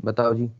बताओ जी।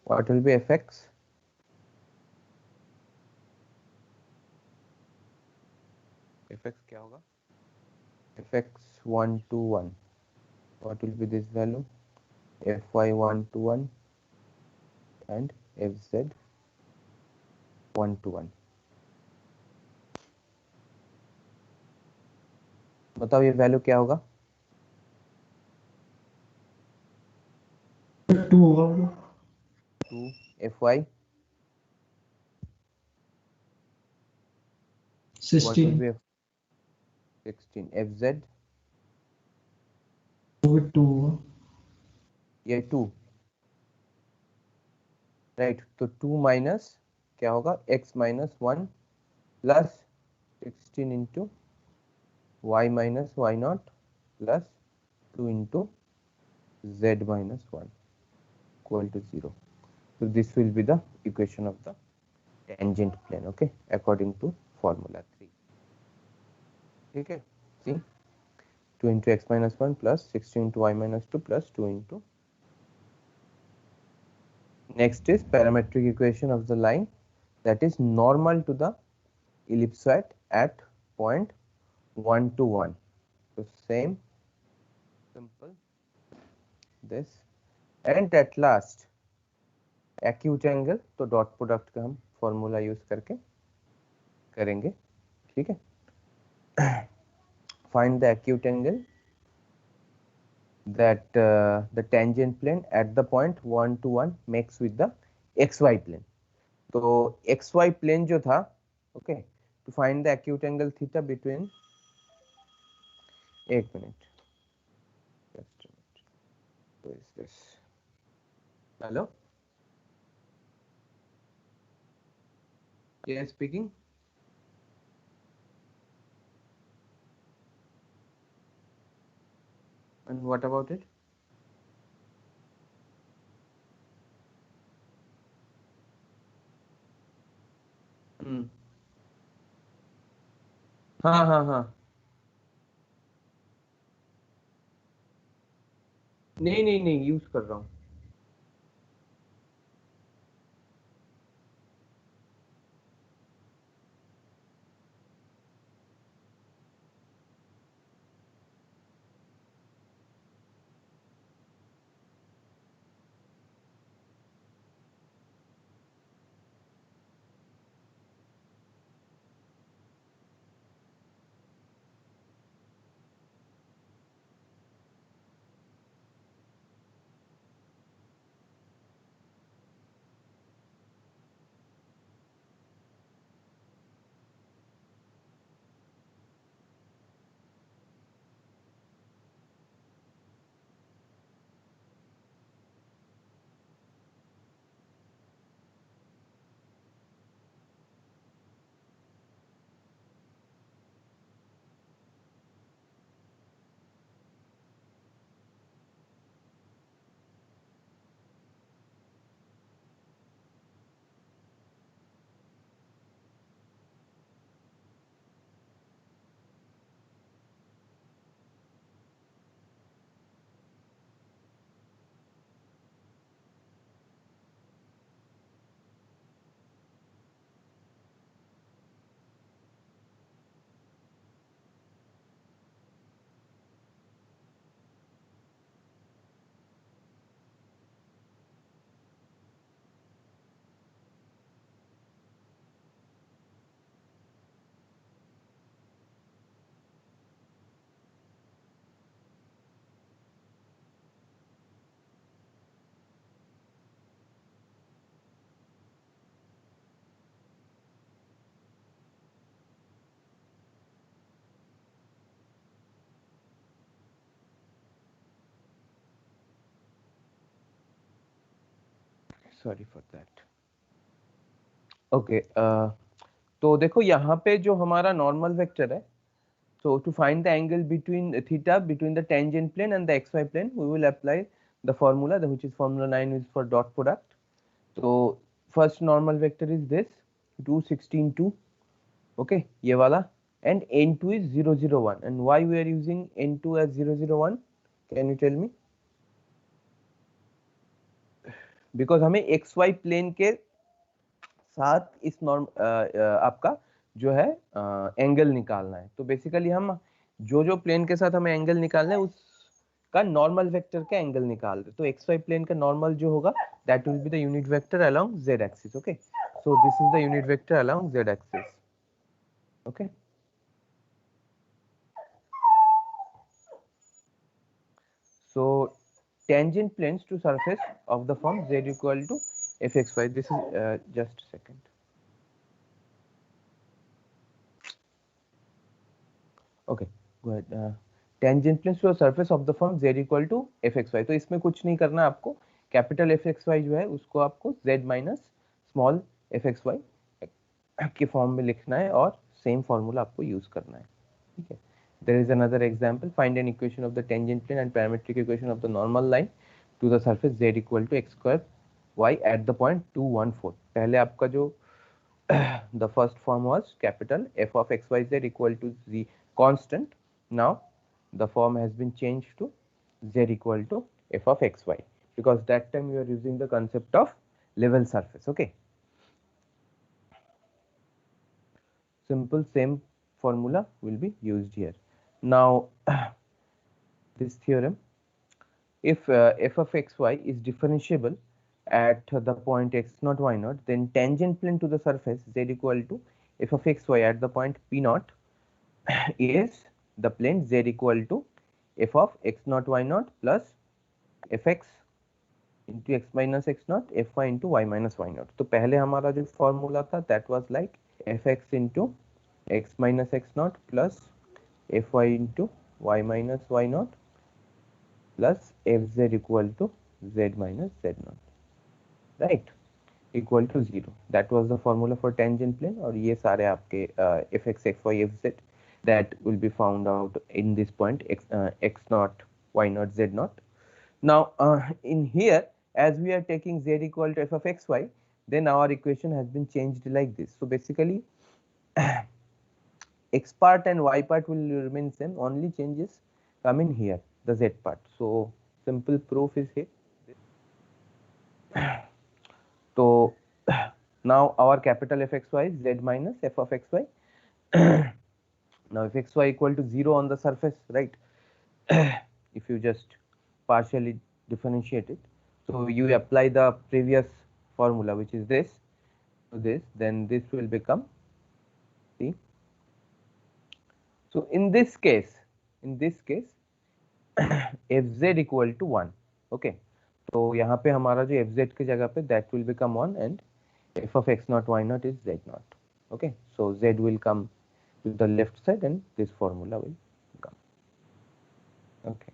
What will be fx? fx क्या होगा? fx 1 to 1, what will be this value? fy 1 to 1 and fz 1 to 1. बताओ ये वैल्यू क्या होगा? 2 होगा। 2 fy, what will 16 be 16 fz, वो भी 2 होगा। ये 2, राइट। तो 2 माइनस क्या होगा? x minus 1 plus 16 into y minus y not plus 2 into z minus 1 equal to 0. So this will be the equation of the tangent plane, okay, according to formula 3. ठीक है, see 2 into x minus 1 plus 16 into y minus 2 plus 2 into, next is parametric equation of the line that is normal to the ellipsoid at point 1 to 1. So same simple this, and at last acute angle, तो dot product का हम formula use करके करेंगे, ठीक है। find the acute angle that the tangent plane at the point 1 to 1 makes with the xy plane. तो xy plane जो था, okay, to find the acute angle theta between, एक minute, just a minute, who is this? Hello, yes, speaking. And what about it? हम्म, हाँ हाँ हाँ, नहीं नहीं नहीं, यूज कर रहा हूँ। Sorry for that. ओके, तो देखो यहाँ पे जो हमारा नॉर्मल वेक्टर है, so to find the angle between theta between the tangent plane and the xy plane, we will apply the formula, which is formula 9 is for dot product. So first normal vector is this 2 16 2, okay, ये वाला, and n2 is 0 0 1. And why we are using n2 as 0 0 1, can you tell me? Because हमें xy plane के साथ इस norm आपका जो है angle निकालना है। तो बेसिकली हम जो प्लेन के साथ हमें एंगल निकालना है उसका नॉर्मल वेक्टर का एंगल निकाल रहे। तो एक्स वाई प्लेन का नॉर्मल जो होगा that will be the unit vector along Z axis. Okay, so this is the unit vector along Z axis. Okay, so tangent planes to surface of the form z equal to fxy. This is just a second. Okay, go ahead. Tangent planes to a surface of the form z equal to fxy. तो इसमें कुछ नहीं करना आपको, capital fxy जो है उसको आपको z माइनस स्मॉल fxy के फॉर्म में लिखना है और सेम फॉर्मूला आपको यूज करना है। ठीक है, there is another example. Find an equation of the tangent plane and parametric equation of the normal line to the surface z equal to x square y at the point 2 1 4. पहले आपका जो the first form was capital f of x y z equal to z constant. Now the form has been changed to z equal to f of x y, because that time we are using the concept of level surface. Okay, simple same formula will be used here. Now this theorem, if f of x y is differentiable at the point x naught y naught, then tangent plane to the surface z equal to f of x y at the point p naught is the plane z equal to f of x naught y naught plus fx into x minus x naught fy into y minus y naught. तो पहले हमारा जो formula था that was like fx into x minus x naught plus fy into y minus y naught plus fz equal to z minus z naught, right, equal to 0. That was the formula for tangent plane. और ये सारे आपके fx fy fz that will be found out in this point x naught y naught z naught. Now in here, as we are taking z equal to f of x y, then our equation has been changed like this. So basically x part and y part will remain same, only changes come in here, the z part. So simple proof is here. So now our capital fxy is z minus f of xy. Now if xy equal to 0 on the surface, right, if you just partially differentiate it, so you apply the previous formula, which is this to this, then this will become, see, so in this case fz equal to 1. okay, तो यहाँ पे हमारा जो fz की जगह पे that will become 1 and f of x naught y naught is z naught. okay, so z will come to the left side and this formula will come. okay,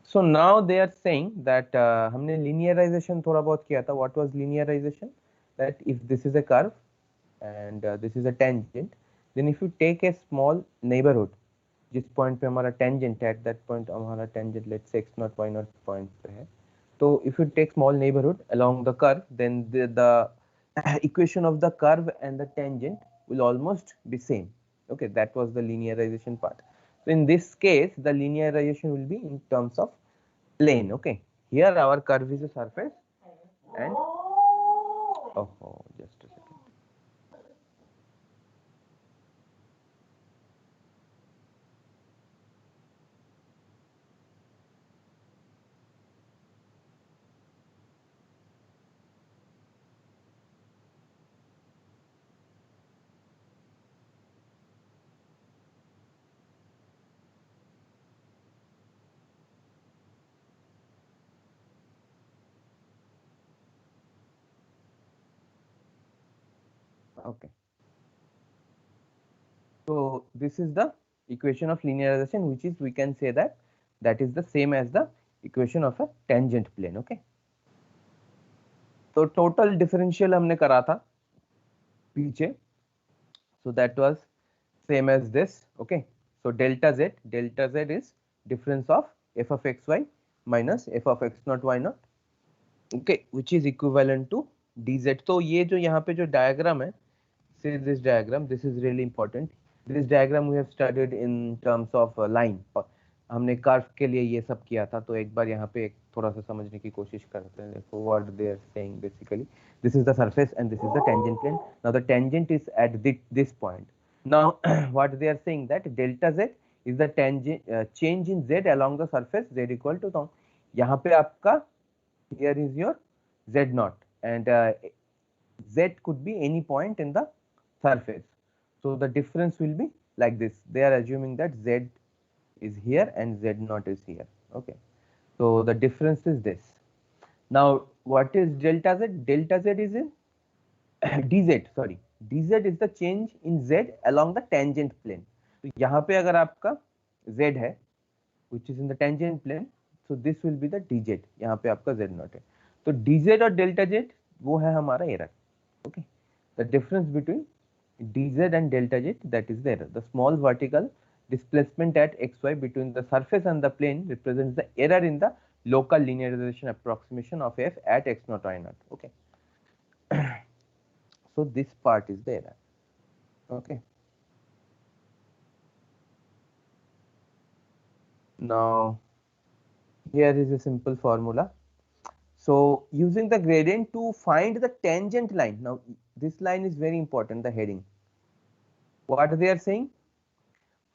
so now they are saying that हमने linearization थोड़ा बहुत किया था. What was linearization? That if this is a curve and this is a tangent, then if you take a small neighborhood, जिस point पे हमारा tangent है, at that point हमारा tangent let's say x naught y naught point पे है, तो if you take small neighborhood along the curve, then the equation of the curve and the tangent will almost be same. okay, that was the linearization part. So in this case the linearization will be in terms of plane. okay, here our curve is a surface and just a second. okay, so this is the equation of linearization, which is, we can say that that is the same as the equation of a tangent plane. okay, तो total differential हमने करा था पीछे, so that was same as this. Okay, so delta z is difference of f of xy minus f of x naught y naught, okay, which is equivalent to dz. तो ये जो यहाँ पे जो डायग्राम है, see this diagram, this is really important. This diagram we have studied in terms of line. हमने curve के लिए ये सब किया था, तो एक बार यहाँ पे एक थोड़ा सा समझने की कोशिश करते हैं. देखो what they are saying basically, this is the surface and this is the tangent plane. Now the tangent is at this point. Now what they are saying that delta z is the tangent change in z along the surface z equal to, now यहाँ पे आपका here is your z naught and z could be any point in the surface. So the difference will be like this. They are assuming that z is here and z naught is here. Okay, so the difference is this. Now what is delta z? Delta z is in dz, sorry, dz is the change in z along the tangent plane. तो यहाँ पे अगर आपका z है which is in the tangent plane, so this will be the dz. यहाँ पे आपका z naught है, तो dz और delta z वो है हमारा error. Okay, the difference between dz and delta z, that is the error. The small vertical displacement at xy between the surface and the plane represents the error in the local linearization approximation of f at x naught y naught. Okay, so this part is the error. Okay, now here is a simple formula. So using the gradient to find the tangent line. Now this line is very important, the heading. What they are saying?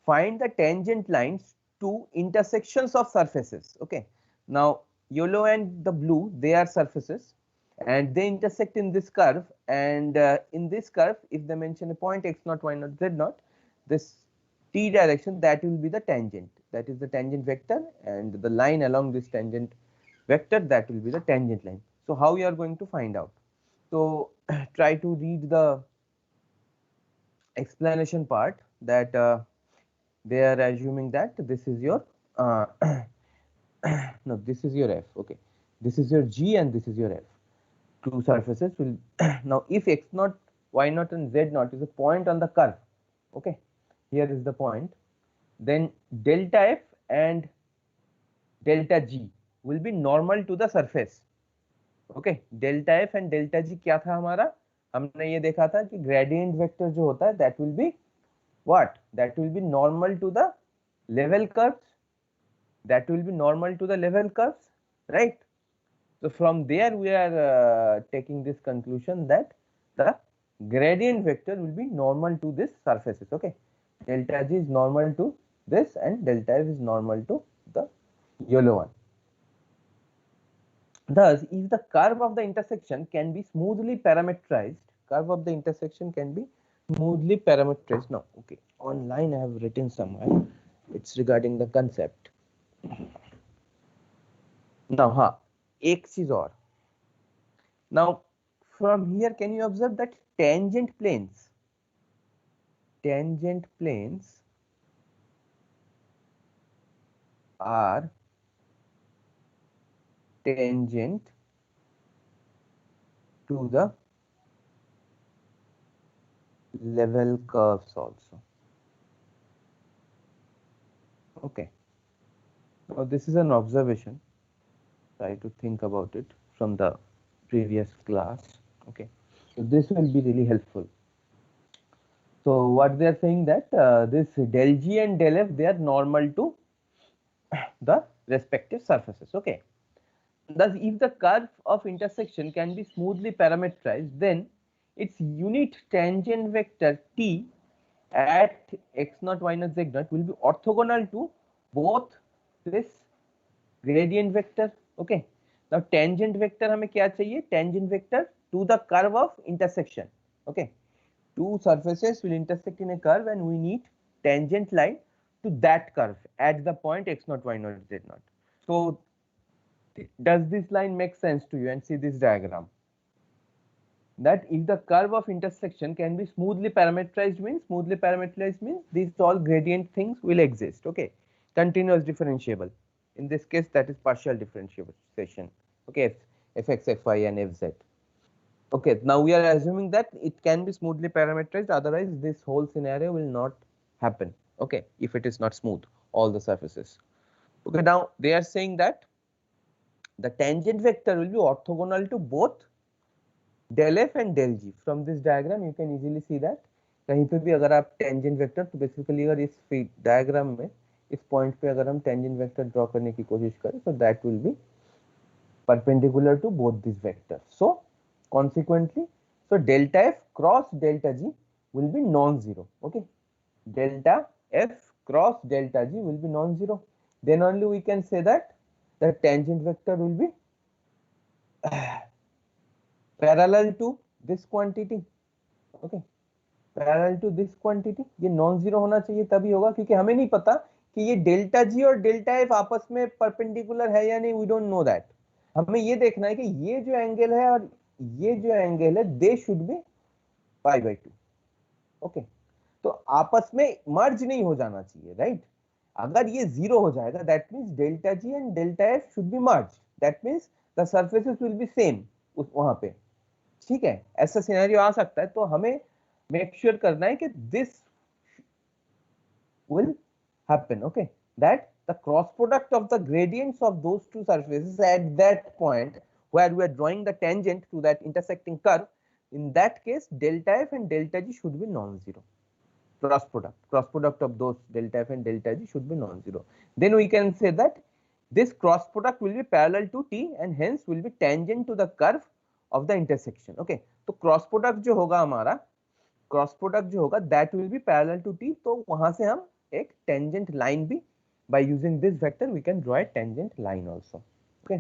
Find the tangent lines to intersections of surfaces. Okay, now yellow and the blue, they are surfaces and they intersect in this curve, and in this curve if they mention a point x naught y naught z naught, this t direction, that will be the tangent, that is the tangent vector, and the line along this tangent vector, that will be the tangent line. So how you are going to find out? So try to read the explanation part, that they are assuming that this is your no, this is your f. Okay, this is your g and this is your f. Two surfaces will now if x naught y naught and z naught is a point on the curve, okay, here is the point, then delta f and delta g will be normal to the surface. Okay, delta f and delta g क्या था हमारा, हमने ये देखा था कि gradient vector जो होता है, that will be what, that will be normal to the level curves, that will be normal to the level curves, right? So from there we are taking this conclusion that the gradient vector will be normal to this surfaces. Okay, delta g is normal to this and delta f is normal to the yellow one. Thus, if the curve of the intersection can be smoothly parametrized, curve of the intersection can be smoothly parametrized. Now, okay, online I have written somewhere, it's regarding the concept. Now, एक चीज और. Now, from here, can you observe that tangent planes are tangent to the level curves also. Okay, now this is an observation, try to think about it from the previous class. Okay, so this will be really helpful. So what they are saying that this del g and del f, they are normal to the respective surfaces. Okay, thus if the curve of intersection can be smoothly parametrized, then its unit tangent vector t at x naught y naught z naught will be orthogonal to both this gradient vector. Okay, now tangent vector हमें क्या चाहिए, tangent vector to the curve of intersection. Okay, two surfaces will intersect in a curve and we need tangent line to that curve at the point x naught y naught z naught. So does this line make sense to you? And see this diagram, that if the curve of intersection can be smoothly parametrized, means these all gradient things will exist. Okay, continuous differentiable, in this case that is partial differentiation. Okay, fx, fy and fz. Okay, now we are assuming that it can be smoothly parameterized, otherwise this whole scenario will not happen. Okay, if it is not smooth, all the surfaces. Okay, now they are saying that the tangent vector will be orthogonal to both del f and del g. From this diagram you can easily see that कहीं पे भी अगर आप tangent vector, तो basically अगर इस diagram में इस पॉइंट पे अगर हम टेंजेंट वेक्टर ड्रॉ करने की कोशिश करें, तो that will B perpendicular to both these vectors. So consequently, so delta f cross delta g will be non-zero. Okay, delta f cross delta g will be non-zero. Then only we can say that the tangent vector will be parallel to this quantity. Okay, parallel to this quantity. ये non zero होना चाहिए, तभी होगा, क्योंकि हमें नहीं पता कि ये डेल्टा जी और डेल्टा एफ आपस में परपेंडिकुलर है या नहीं. We don't know that. हमें ये देखना है कि ये जो एंगल है और ये जो एंगल है, they should be pi by 2. Okay, तो आपस में मर्ज नहीं हो जाना चाहिए, राइट. अगर ये जीरो हो जाएगा, that means delta G and delta F should be merge. That means the surfaces will be same उस वहां पे. ठीक है, ऐसा सिनेरियो आ सकता है. तो हमें मेक श्योर करना है कि this will happen. Okay, that the cross product of the gradients of those two surfaces at that point where we are drawing the tangent to that intersecting curve, in that case delta f and delta g should be non-zero. Cross product of those delta f and delta g should be non-zero. Then we can say that this cross product will be parallel to t and hence will be tangent to the curve of the intersection. Okay, तो cross product जो होगा हमारा, cross product जो होगा, that will be parallel to T. तो वहां से हम एक टेंजेंट लाइन भी, by using this vector we can draw a tangent line also. Okay,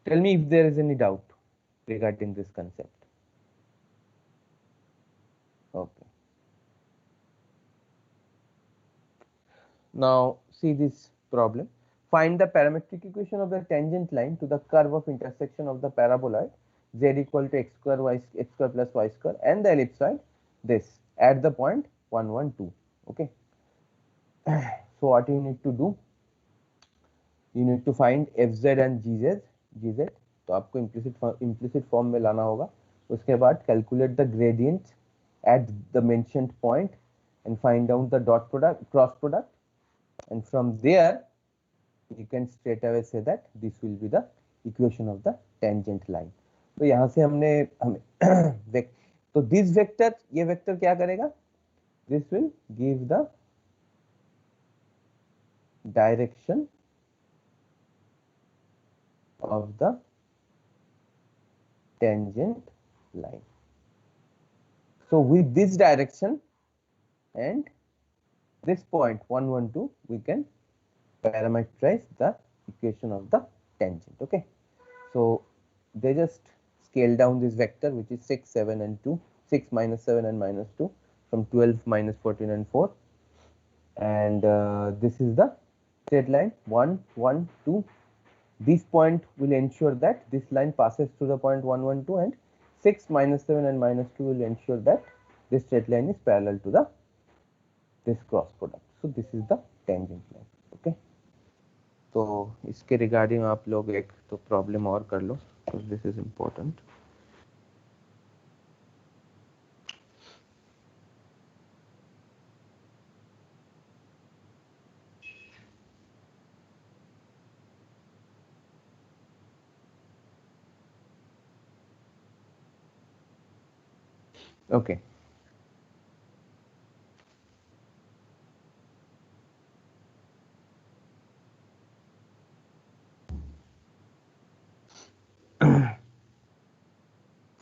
tell me if there is any doubt regarding this concept. Okay, now see this problem. Find the parametric equation of the tangent line to the curve of intersection of the paraboloid z equal to x square y x square plus y square and the ellipsoid this at the point 1 1 2. Okay, so what you need to do, you need to find fz and gz. तो आपको implicit form में लाना होगा. उसके बाद calculate the gradient at the mentioned point and find out the dot product, cross product, and from there you can straight away say that this will be the equation of the tangent line. तो यहाँ से हमें तो this vector, ये vector क्या करेगा, this will give the direction of the tangent line. So with this direction and this point 1 1 2 we can parameterize the equation of the tangent. Okay, so they just scale down this vector, which is 6 7 and 2, 6 minus 7 and minus 2, from 12 minus 14 and 4, and this is the straight line 1 1 2. This point will ensure that this line passes through the point 1 1 2, and 6 minus 7 and minus 2 will ensure that this straight line is parallel to the this cross product. So this is the tangent line. Okay, तो इसके regarding आप लोग एक तो problem और कर लो, तो this is important. Okay,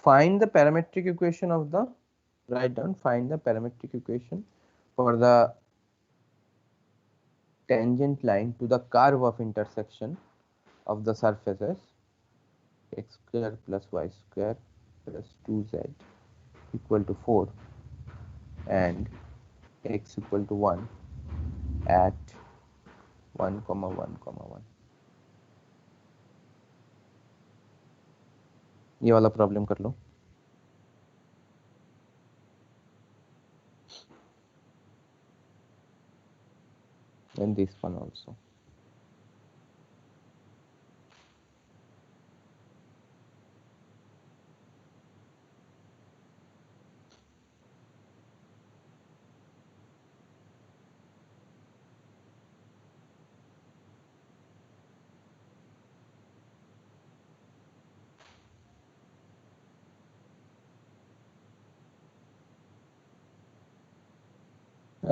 find the parametric equation of the, write down, find the parametric equation for the tangent line to the curve of intersection of the surfaces x square plus y square plus 2z equal to 4 and x equal to 1 at 1 comma 1 comma 1. ये वाला problem कर लो. And this one also.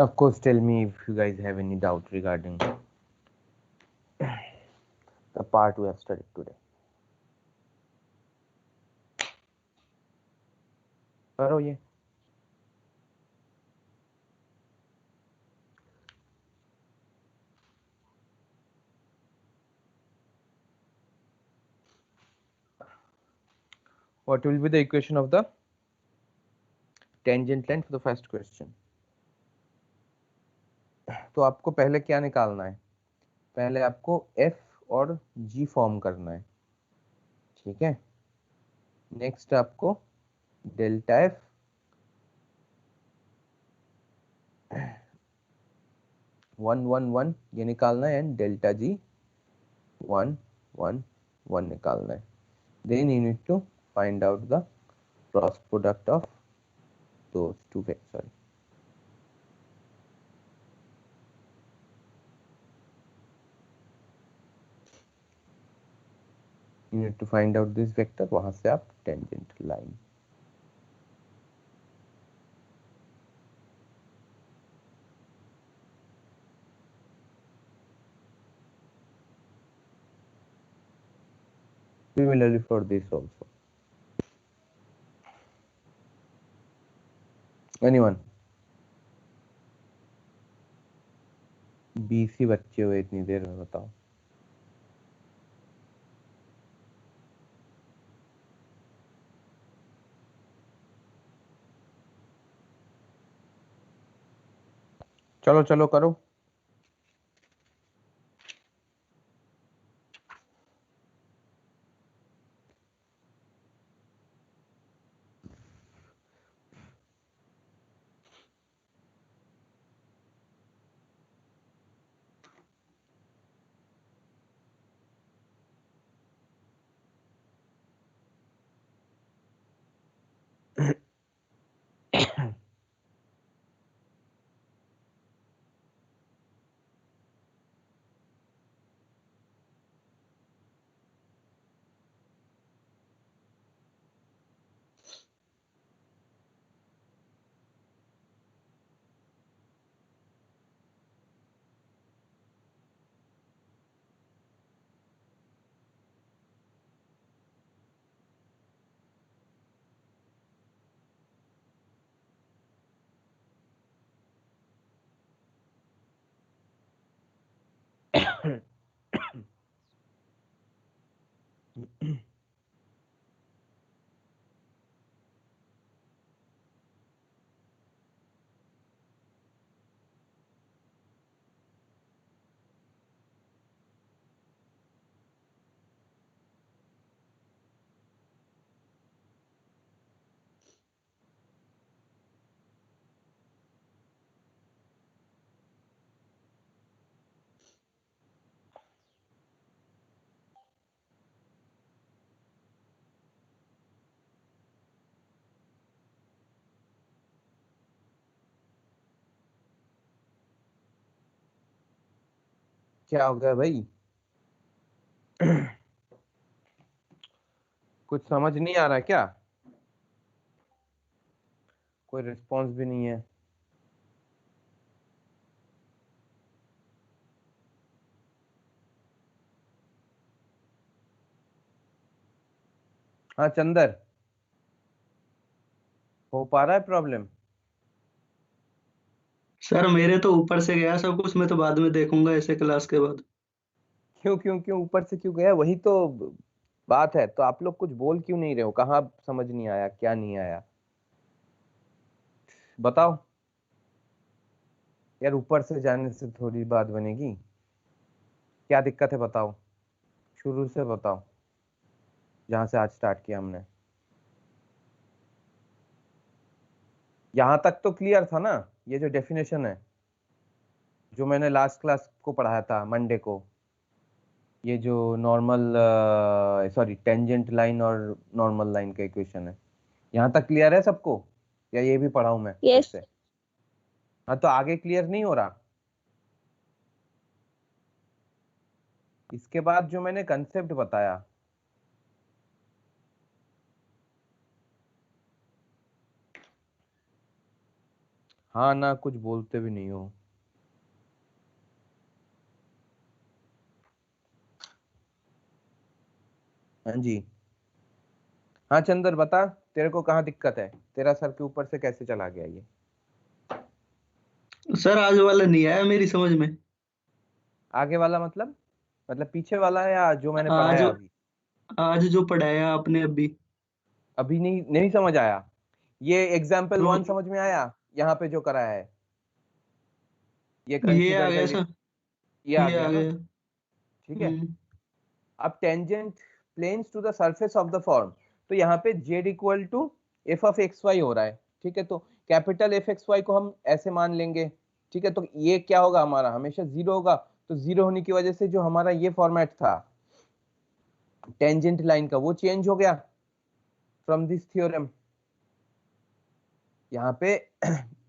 Of course, tell me if you guys have any doubt regarding the part we have studied today. करो ये. What will be the equation of the tangent line for the first question? तो आपको पहले क्या निकालना है? पहले आपको f और g फॉर्म करना है, ठीक है. नेक्स्ट आपको डेल्टा f 1 1 1 ये निकालना है एंड डेल्टा g 1 1 1 निकालना है. Then you need to find out the cross product of those two vectors. You need to find out this vector. वहां से आप tangent line. Similarly for this also. Anyone? BC बच्चे हुए इतनी देर में, बताओ. चलो चलो करो. क्या हो गया भाई? कुछ समझ नहीं आ रहा क्या? कोई रिस्पॉन्स भी नहीं है. हाँ चंदर, हो पा रहा है प्रॉब्लम? सर मेरे तो ऊपर से गया सब कुछ, मैं तो बाद में देखूंगा ऐसे क्लास के बाद। क्यों क्यों क्यों ऊपर से क्यों गया? वही तो बात है. तो आप लोग कुछ बोल क्यों नहीं रहे हो? कहाँ समझ नहीं आया, क्या नहीं आया, बताओ यार. ऊपर से जाने से थोड़ी बात बनेगी. क्या दिक्कत है बताओ, शुरू से बताओ, जहां से आज स्टार्ट किया हमने. यहां तक तो क्लियर था ना? ये जो डेफिनेशन है, जो मैंने लास्ट क्लास को पढ़ाया था मंडे को, ये जो नॉर्मल सॉरी टेंजेंट लाइन और नॉर्मल लाइन का इक्वेशन है, यहाँ तक क्लियर है सबको? या ये भी पढ़ाऊं मैं फिर यस। से? हाँ, तो आगे क्लियर नहीं हो रहा? इसके बाद जो मैंने कंसेप्ट बताया, हाँ ना, कुछ बोलते भी नहीं हो। हाँ जी। हाँ चंदर बता, तेरे को कहाँ दिक्कत है? तेरा सर के ऊपर से कैसे चला गया ये? सर आज वाला नहीं आया मेरी समझ में। आगे वाला मतलब पीछे वाला है या जो मैंने आज पढ़ाया अभी? आज जो पढ़ाया आपने अभी। अभी नहीं नहीं समझ आया। ये एग्जाम्पल नो, वन समझ में आया? यहाँ पे जो कराया है, ये ये आ कंसीडर द गया सर। ये आ ये आ गया ना? गया। ठीक है। हम्म। अब tangent planes to the surface of the form, तो यहाँ पे z equal to f of x y हो रहा है। ठीक है, तो कैपिटल एफ एक्स वाई को हम ऐसे मान लेंगे। ठीक है, तो ये क्या होगा, हमारा हमेशा जीरो होगा। तो जीरो होने की वजह से जो हमारा ये फॉर्मेट था टेंजेंट लाइन का, वो चेंज हो गया फ्रॉम दिस थ्योरम। यहाँ पे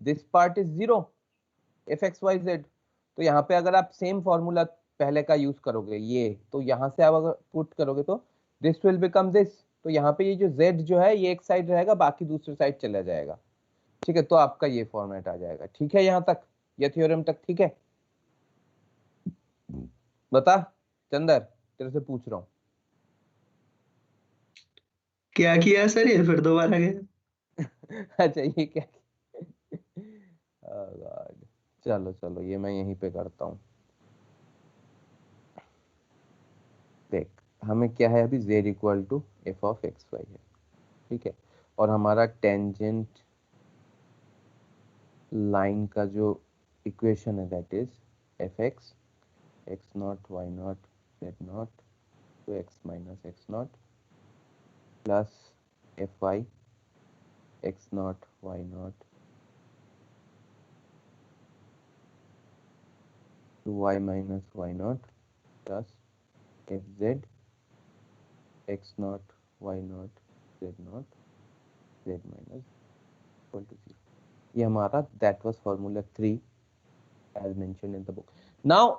this part is zero, f x y z. तो यहाँ पे अगर आप सेम फॉर्मूला पहले का यूज करोगे ये, तो यहाँ से आप अगर पुट करोगे तो दिस विल बिकम दिस। तो यहाँ पे ये जो z जो है ये एक साइड रहेगा, बाकी दूसरे साइड चला जाएगा। ठीक है, तो आपका ये फॉर्मेट आ जाएगा। ठीक है यहाँ तक, ये थ्योरम तक ठीक है? बता चंदर, तेरे से पूछ रहा हूँ। क्या किया सर, ये फिर दोबारा गया। अच्छा ये क्या? Oh God. चलो चलो, ये मैं यहीं पे करता हूँ। देख, हमें क्या है अभी, z equal to f of x y है। ठीक है, और हमारा टेंजेंट लाइन का जो इक्वेशन है that is f x x not y not z not to x minus x not plus f y x not y not to y minus y not plus f z x not y not z not z minus equal to zero. ये हमारा that was formula 3 as mentioned in the book. Now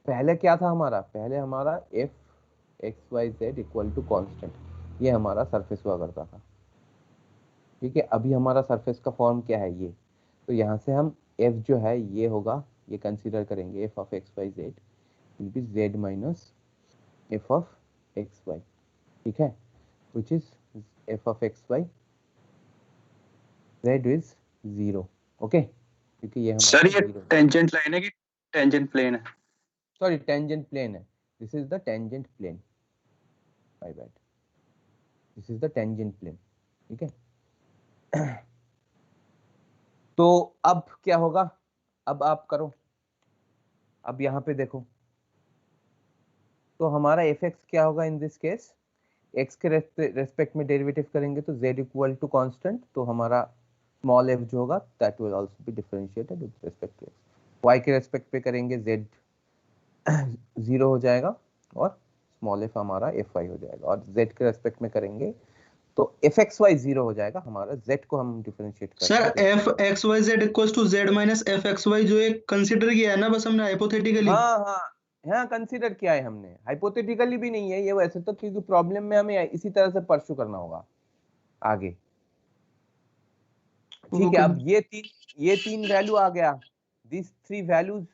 पहले क्या था हमारा, पहले हमारा f x y z equal to constant, ये हमारा सरफेस हुआ करता था। ठीक है, अभी हमारा सरफेस का फॉर्म क्या है ये, तो यहाँ से हम एफ जो है ये होगा, ये कंसीडर करेंगे f of x y z will be z minus f of x y. ठीक है, which is f of x y z is zero. Okay, क्योंकि ये सर हमारा ये जीरो, टेंजेंट लाइन है कि टेंजेंट प्लेन है? सॉरी टेंजेंट प्लेन है। This is the tangent plane, my bad, this is the tangent plane. ठीक है। तो अब क्या होगा, अब आप करो, अब यहाँ पे देखो, तो हमारा एफ एक्स क्या होगा इन दिस केस, एक्स के रेस्पेक्ट में डेरिवेटिव करेंगे तो z इक्वल टू कांस्टेंट, तो हमारा स्मॉल f जो होगा that will also be differentiated with respect to x। y के रेस्पेक्ट पे करेंगे z जीरो हो जाएगा और स्मॉल f हमारा fy हो जाएगा, और z के रेस्पेक्ट में करेंगे तो fxy जीरो हो जाएगा, हमारा z को हम डिफरेंशिएट कर सर रहे हैं। F x y z equal to z minus f x y जो एक कंसिडर किया है ना, बस हमने हाइपोथेटिकली। हाँ हाँ हाँ, कंसीडर किया है हमने, हाइपोथेटिकली भी नहीं है ये वैसे तो, क्योंकि प्रॉब्लम में हमें इसी तरह से परस्यू करना होगा आगे। ठीक है, ओके। अब ये तीन वैल्यू आ गया, this three values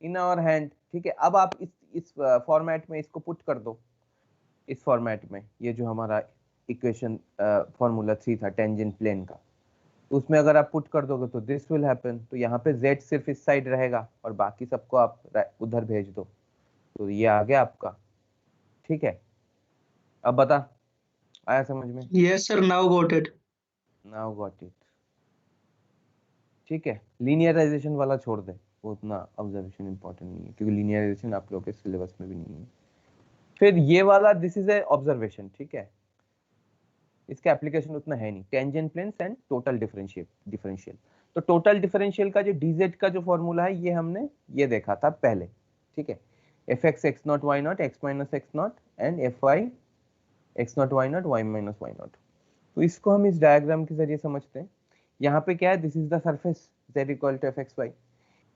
in our hand. ठीक है, अब आप इस फॉर्मेट में इसको पुट कर दो, इस फॉर्मेट में, ये जो हमारा इक्वेशन फॉर्मूला 3 था टेंजेंट प्लेन का, तो उसमें अगर आप पुट कर दोगे तो दिस विल हैपन। तो यहाँ पे z सिर्फ इस साइड रहेगा और बाकी सबको आप उधर भेज दो, तो ये आ गया आपका। ठीक है, अब बता, आया समझ में? Yes sir, now got it. Now got it. ठीक है, लीनियराइजेशन वाला छोड़ दे, वो उतना ऑब्जर्वेशन इंपॉर्टेंट नहीं है, क्योंकि लीनियराइजेशन आप लोगों के सिलेबस में भी नहीं है। फिर ये वाला दिस इज ए ऑब्जर्वेशन। ठीक है, इसका एप्लीकेशन उतना है नहीं, tangent planes and total differential. तो टोटल डिफरेंशियल का जो dz का जो फॉर्मूला है ये हमने ये देखा था पहले। ठीक है, f x x not y not x minus x not and f y x not y not y minus y not. तो इसको हम इस डायग्राम के जरिए समझते हैं। यहाँ पे क्या है, this is the surface z equal to f x y,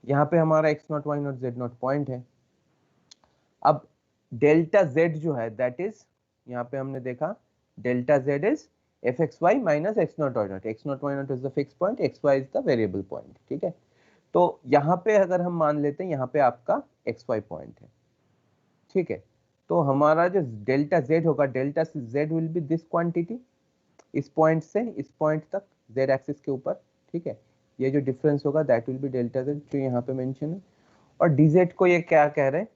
यहाँ पे हमारा x not y not z not point है। अब डेल्टा z जो है दैट इज, यहाँ पे हमने देखा delta z is fxy minus x0 y0, x0 y0 is the fixed point, xy is the variable point, ठीक है। तो यहाँ पे अगर हम मान लेते हैं यहाँ पे आपका xy पॉइंट है, ठीक है, तो हमारा जो डेल्टा z होगा, delta z will B this quantity, इस पॉइंट से इस पॉइंट तक z एक्सिस के ऊपर, ठीक है। ये जो डिफरेंस होगा that will B delta z, जो यहाँ पे मेंशन है। और dz को ये क्या कह रहे हैं,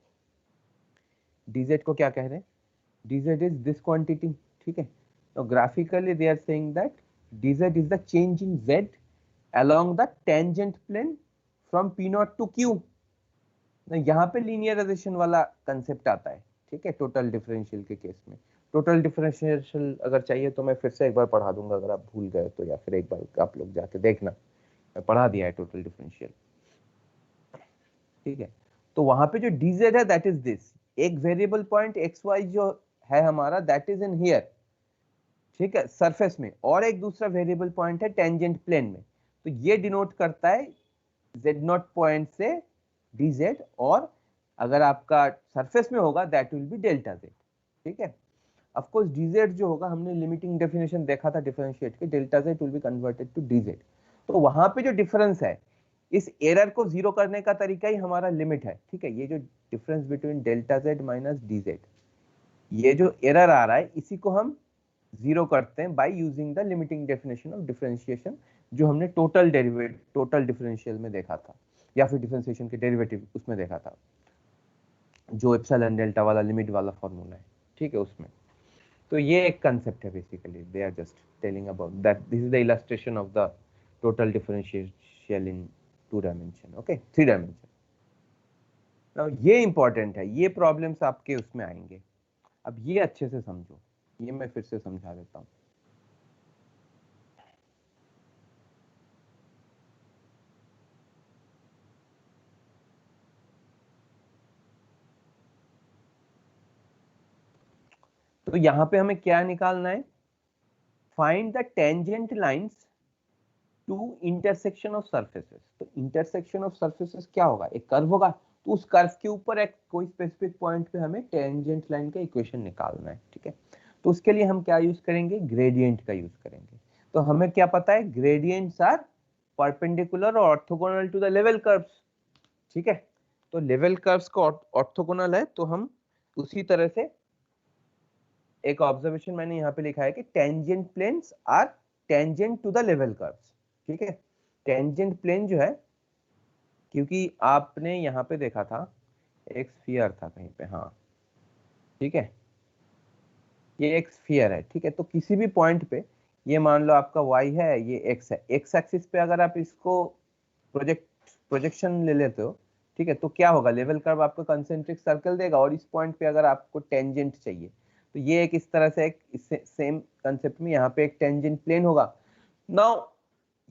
dz को क्या कह रहे हैं, dz इज दिस क्वांटिटी, ठीक है। तो graphically they are saying that dz is the change in z along the tangent plane from p0 to q। यहाँ पे लीनियराइजेशन वाला कंसेप्ट आता है, ठीक है, टोटल डिफरेंशियल के केस में। टोटल डिफरेंशियल अगर चाहिए तो मैं फिर से एक बार पढ़ा दूंगा, अगर आप भूल गए तो, या फिर एक बार आप लोग जाके देखना, मैं पढ़ा दिया है टोटल डिफरेंशियल, ठीक है। तो वहां पे जो dz है दैट इज दिस, एक वेरिएबल पॉइंट xy जो है हमारा दैट इज इन हियर, ठीक है, सरफेस में, और एक दूसरा वेरिएबल पॉइंट है टेंजेंट प्लेन में। तो ये डिनोट करता है z0 पॉइंट से dz, और अगर आपका सरफेस में होगा that will B delta z, ठीक है। ऑफ कोर्स dz जो होगा, हमने लिमिटिंग डेफिनेशन देखा था डिफरेंशिएट के, delta z will be converted to dz। तो वहां पे जो डिफरेंस है, इस एरर को जीरो करने का तरीका ही हमारा लिमिट है, ठीक है। ये जो difference between delta z minus dz, ये जो एरर आ रहा है, इसी को हम जीरो करते हैं by using the limiting definition of differentiation, जो हमने टोटल डिफरेंशियल में देखा था, या फिर डिफरेंशिएशन के डेरिवेटिव उसमें देखा था, जो एप्सिलॉन डेल्टा वाला लिमिट वाला फॉर्मूला है, ठीक है, उसमें। तो ये एक कंसेप्ट है basically, they are just telling about that this is the illustration of the total differential in 2 dimension, okay, 3 dimension. Now ये इंपॉर्टेंट है, ये प्रॉब्लम्स आपके उसमें आएंगे। अब ये अच्छे से समझो, ये मैं फिर से समझा देता हूं। तो यहां पे हमें क्या निकालना है, find the tangent lines to intersection of surfaces. तो इंटरसेक्शन ऑफ सरफेसेस क्या होगा, एक कर्व होगा, तो उस कर्व के ऊपर एक कोई स्पेसिफिक पॉइंट पे हमें टेंजेंट लाइन का इक्वेशन निकालना है, ठीक है। तो उसके लिए हम क्या यूज करेंगे, ग्रेडियंट का यूज करेंगे। तो हमें क्या पता है, ग्रेडियंट्स आर परपेंडिकुलर और orthogonal to the level curves, ठीक है। तो लेवल कर्व्स को ऑर्थोगोनल है, तो हम उसी तरह से एक ऑब्जर्वेशन मैंने यहाँ पे लिखा है कि tangent planes are tangent to the level curves, ठीक है। टेंजेंट प्लेन जो है, क्योंकि आपने यहाँ पे देखा था एक स्फीयर था कहीं पे, हाँ, ठीक है, ये एक स्फीयर है, ठीक है। तो किसी भी पॉइंट पे, ये मान लो आपका y है, ये x है, x एक्सिस पे अगर आप इसको प्रोजेक्शन ले लेते हो, ठीक है, तो क्या होगा, लेवल कर्व आपको कंसेंट्रिक सर्कल देगा, और इस पॉइंट पे अगर आपको टेंजेंट चाहिए, तो ये एक इस तरह से एक सेम कंसेप्ट में यहाँ पे एक टेंजेंट प्लेन होगा। नाउ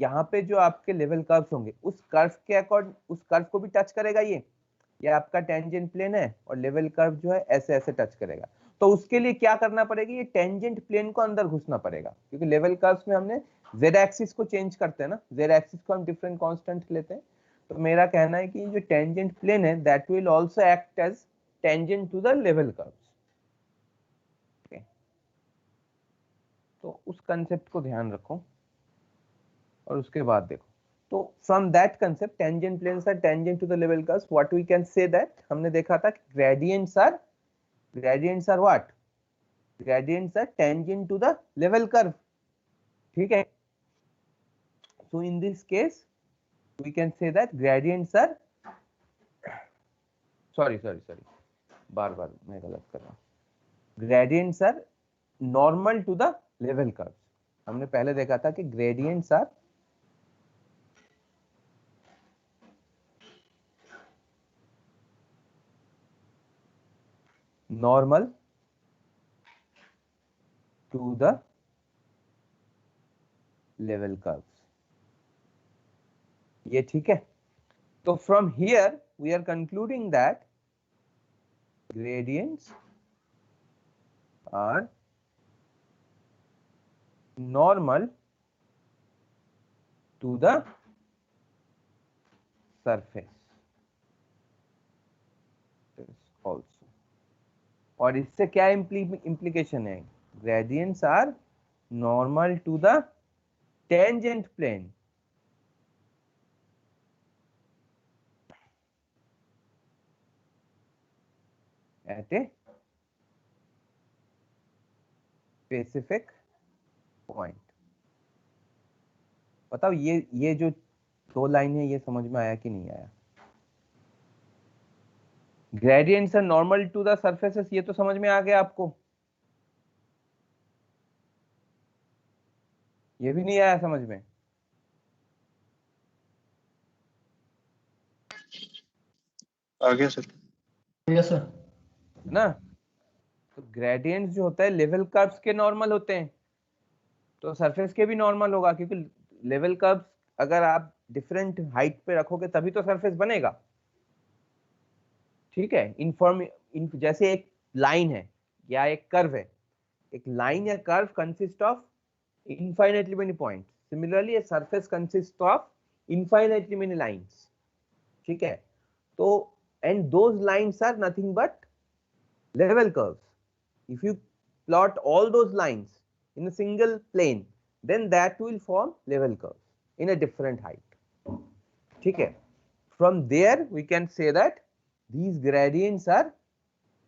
यहाँ पे जो आपके लेवल कर्व्स होंगे, उस कर्व के अकॉर्डिंग उस कर्व को भी टच करेगा ये आपका टेंजेंट प्लेन है, और लेवल कर्व जो है ऐसे ऐसे टच करेगा। तो उसके लिए क्या करना पड़ेगा, ये टेंजेंट प्लेन को अंदर घुसना पड़ेगा, क्योंकि लेवल कर्व्स में हमने z एक्सिस को चेंज करते हैं ना, z एक्सिस को हम डिफरेंट कांस्टेंट लेते हैं। तो मेरा कहना है कि जो टेंजेंट प्लेन है that will also act as tangent to the level curves, तो उस कंसेप्ट को ध्यान रखो और उसके बाद देखो। तो from that concept, tangent planes are tangent to the level curves, what we can say that, हमने देखा था कि gradients are what, gradients are tangent to the level curve, ठीक है। So in this case we can say that gradients are, sorry बार मैं गलत कर रहा हूं, gradients are normal to the level curve. हमने पहले देखा था कि gradients are normal to the level curves, ये ठीक है। तो from here we are concluding that gradients are normal to the surface also। और इससे क्या implication है, gradients are normal to the tangent plane at a specific point. बताओ ये जो दो लाइन है ये समझ में आया कि नहीं आया? Gradients are normal to the surfaces, ये तो समझ में आ गया आपको? ये भी नहीं आया समझ में? आ गया सर। Yes sir. है ना? तो ग्रेडियंट्स जो होता है लेवल कर्व्स के नॉर्मल होते हैं, तो सरफेस के भी नॉर्मल होगा, क्योंकि लेवल कर्व्स अगर आप डिफरेंट हाइट पे रखोगे तभी तो सरफेस बनेगा। ठीक है, जैसे एक लाइन है या एक कर्व है, एक लाइन या curve consist of infinitely many points. Similarly, a surface consists of infinitely many lines. ठीक है, तो and those lines are nothing but level curves. If you plot all those lines in a single plane, then that will form level curves in a different height. ठीक है, from there we can say that these gradients are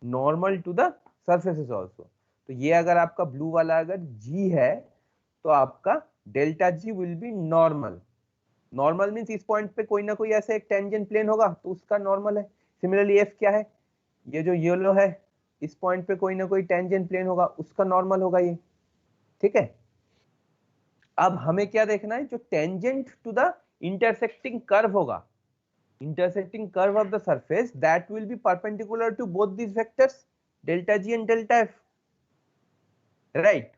normal to the surfaces also. तो ये अगर आपका blue वाला अगर g है तो आपका delta G will be normal. Normal means इस पॉइंट पे कोई ना कोई ऐसे एक टेंजेंट प्लेन होगा तो उसका नॉर्मल है। सिमिलरली एफ क्या है, ये जो येलो है इस पॉइंट पे कोई ना कोई टेंजेंट प्लेन होगा उसका नॉर्मल होगा ये। ठीक है, अब हमें क्या देखना है, जो tangent to the intersecting curve होगा, intersecting curve of the surface that will be perpendicular to both this vectors delta G and delta F, right?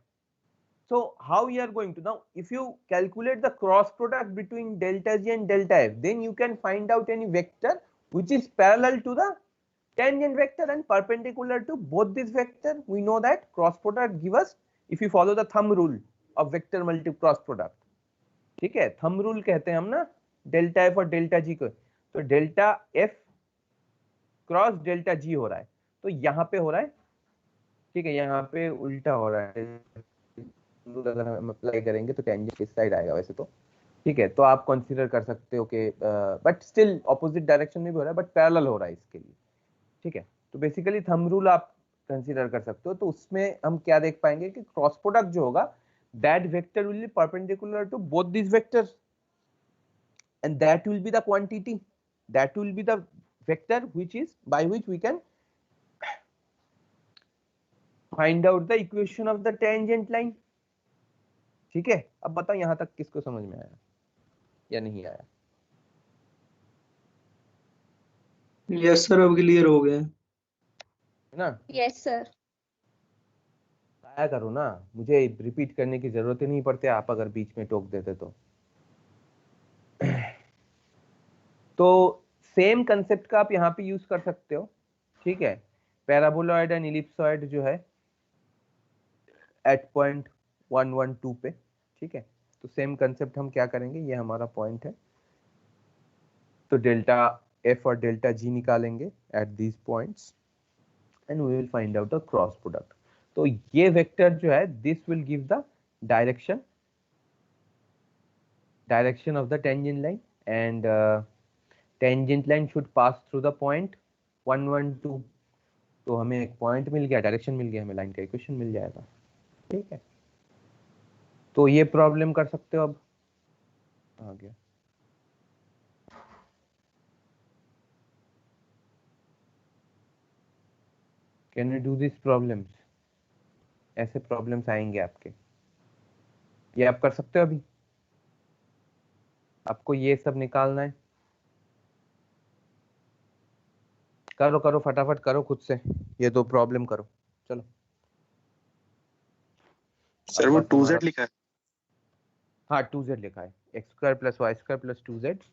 So how you are going to now, if you calculate the cross product between delta g and delta f, then you can find out any vector which is parallel to the tangent vector and perpendicular to both these vector. We know that cross product give us, if you follow the thumb rule of vector multi cross product, ठीक है, thumb rule कहते हैं हम ना delta f और delta जी को, तो delta F cross delta G हो रहा है, तो यहाँ पे हो रहा है, ठीक है, यहाँ पे उल्टा हो रहा है, अगर हम अप्लाई करेंगे तो टेंजेंट इस साइड आएगा वैसे तो। ठीक है, तो आप कंसीडर कर सकते हो कि बट स्टिल ऑपोजिट डायरेक्शन में भी हो रहा है, बट पैरेलल हो रहा है इसके लिए। ठीक है, तो बेसिकली थंब रूल आप कंसीडर कर सकते हो। तो उसमें हम क्या देख पाएंगे कि क्रॉस प्रोडक्ट जो होगा that vector will be perpendicular to both this vectors and that will be the quantity, that will be the vector which is by which we can find out the equation of the tangent line. ठीक है, अब बताओ यहां तक किसको समझ में आया या नहीं आया? यस सर, अब क्लियर हो गया। है ना? Yes sir. आया करो ना, मुझे रिपीट करने की जरूरत ही नहीं पड़ती, आप अगर बीच में टोक देते तो सेम कंसेप्ट का आप यहाँ पे यूज कर सकते हो। ठीक है, पैराबोलॉइड एंड इलिप्सॉइड जो है एट पॉइंट 112 पे, ठीक है, तो सेम कंसेप्ट हम क्या करेंगे, ये हमारा पॉइंट है, तो डेल्टा एफ और डेल्टा जी निकालेंगे at these points and we will find out the cross product. तो ये वेक्टर जो है this will give the direction of the tangent line and tangent line should pass through the point 112। तो हमें एक point मिल गया, direction मिल गया, हमें लाइन का इक्वेशन मिल जाएगा। ठीक है, तो ये प्रॉब्लम कर सकते हो। अब आ गया, can you do this problems? ऐसे प्रॉब्लम्स आएंगे आपके, ये आप कर सकते हो। अभी आपको ये सब निकालना है, करो करो फटाफट करो खुद से, ये दो प्रॉब्लम करो, चलो। सर वो बस 2z हमारा, लिखा है। हाँ 2z लिखा है, x square plus y square plus 2z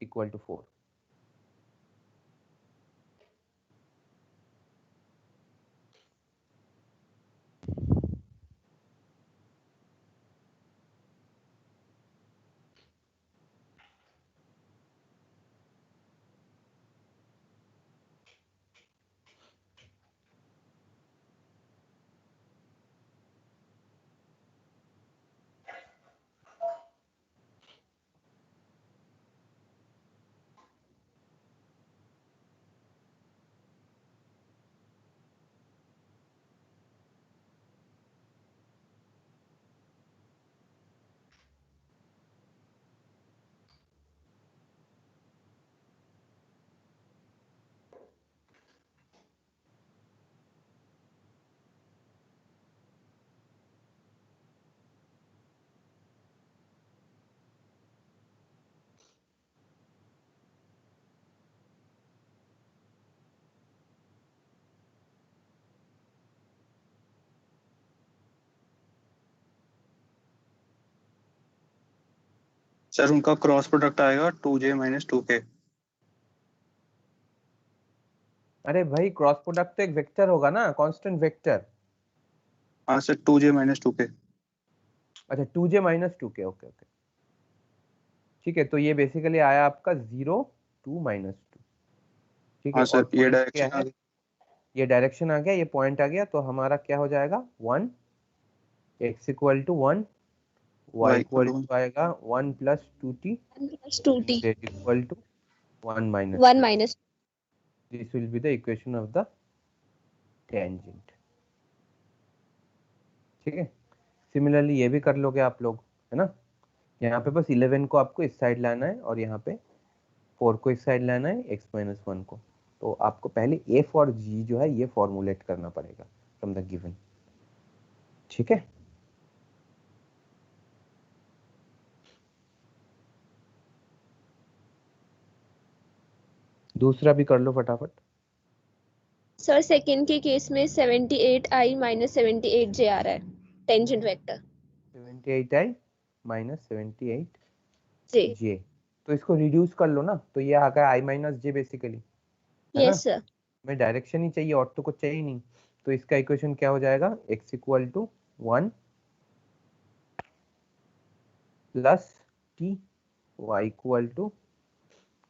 equal to 4। Sir उनका क्रॉस प्रोडक्ट आएगा 2j माइनस 2k। अरे भाई क्रॉस प्रोडक्ट तो एक वेक्टर होगा ना, कांस्टेंट वेक्टर। हाँ सर 2j माइनस 2k। अच्छा 2j minus 2k, okay okay ठीक है। तो ये बेसिकली आया आपका 0 2 माइनस 2, ठीक है। हाँ और सर ये पॉइंट क्या डायरेक्शन आ है, गई। ये डायरेक्शन आ गया, ये पॉइंट आ गया, तो हमारा क्या हो जाएगा 1, x equal to 1, y y equal equal to 1। Two आएगा 1 plus 2t, plus 2t, z equal to 1 minus 1 2। minus this will be the equation of the tangent, ठीक है। सिमिलरली ये भी कर लोगे आप लोग, है ना। यहाँ पे बस 11 को आपको इस साइड लाना है और यहाँ पे 4 को इस साइड लाना है, x माइनस 1 को। तो आपको पहले f और g जो है ये फॉर्मुलेट करना पड़ेगा फ्रॉम द गिवन, ठीक है। दूसरा भी कर लो फटाफट। सर सेकंड के केस में 78i minus 78j आ रहा है tangent vector 78i minus 78j, जे। तो इसको रिड्यूस कर लो ना, तो ये आ गया i माइनस j बेसिकली, है ना। Yes sir. मैं डायरेक्शन ही चाहिए और तो कुछ चाहिए नहीं। तो इसका इक्वेशन क्या हो जाएगा, x equal to 1 plus t, y equal to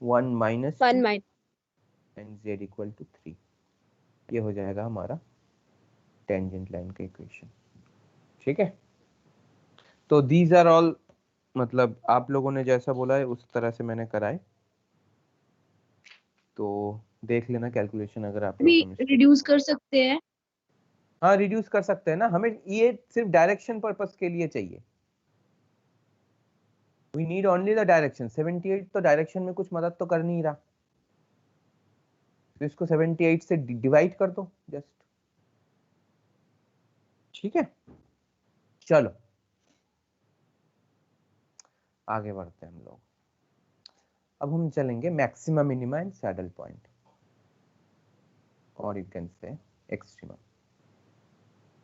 1 minus 1 2 minus and z equal to 3। ये हो जाएगा हमारा टेंजेंट लाइन का इक्वेशन, ठीक है। तो दीज आर ऑल, मतलब आप लोगों ने जैसा बोला है उस तरह से मैंने कराए, तो देख लेना कैलकुलेशन अगर आप भी लोग रिड्यूस कर सकते हैं। हाँ रिड्यूस कर सकते हैं ना, हमें ये सिर्फ डायरेक्शन पर्पस के लिए चाहिए। We need only the direction. 78 तो डायरेक्शन में कुछ मदद तो कर नहीं रहा, तो इसको 78 से डिवाइड कर दो जस्ट, ठीक है। चलो आगे बढ़ते हैं हम लोग। अब हम चलेंगे maxima minima and saddle point, और you can say extrema.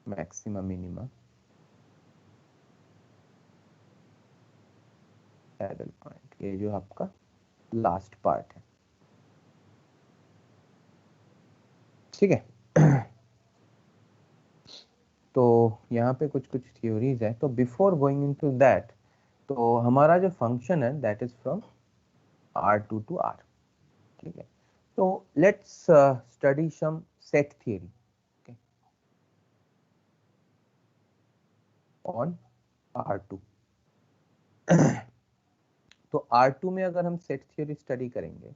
Maxima minima saddle point, ये जो आपका लास्ट पार्ट है, ठीक है। तो यहाँ पे कुछ कुछ थ्योरीज है, तो बिफोर गोइंग इनटू दैट, तो हमारा जो फंक्शन है that is from R2 to R, ठीक है। तो let's study some set theory on R2। तो R2 में अगर हम सेट थियरी स्टडी करेंगे,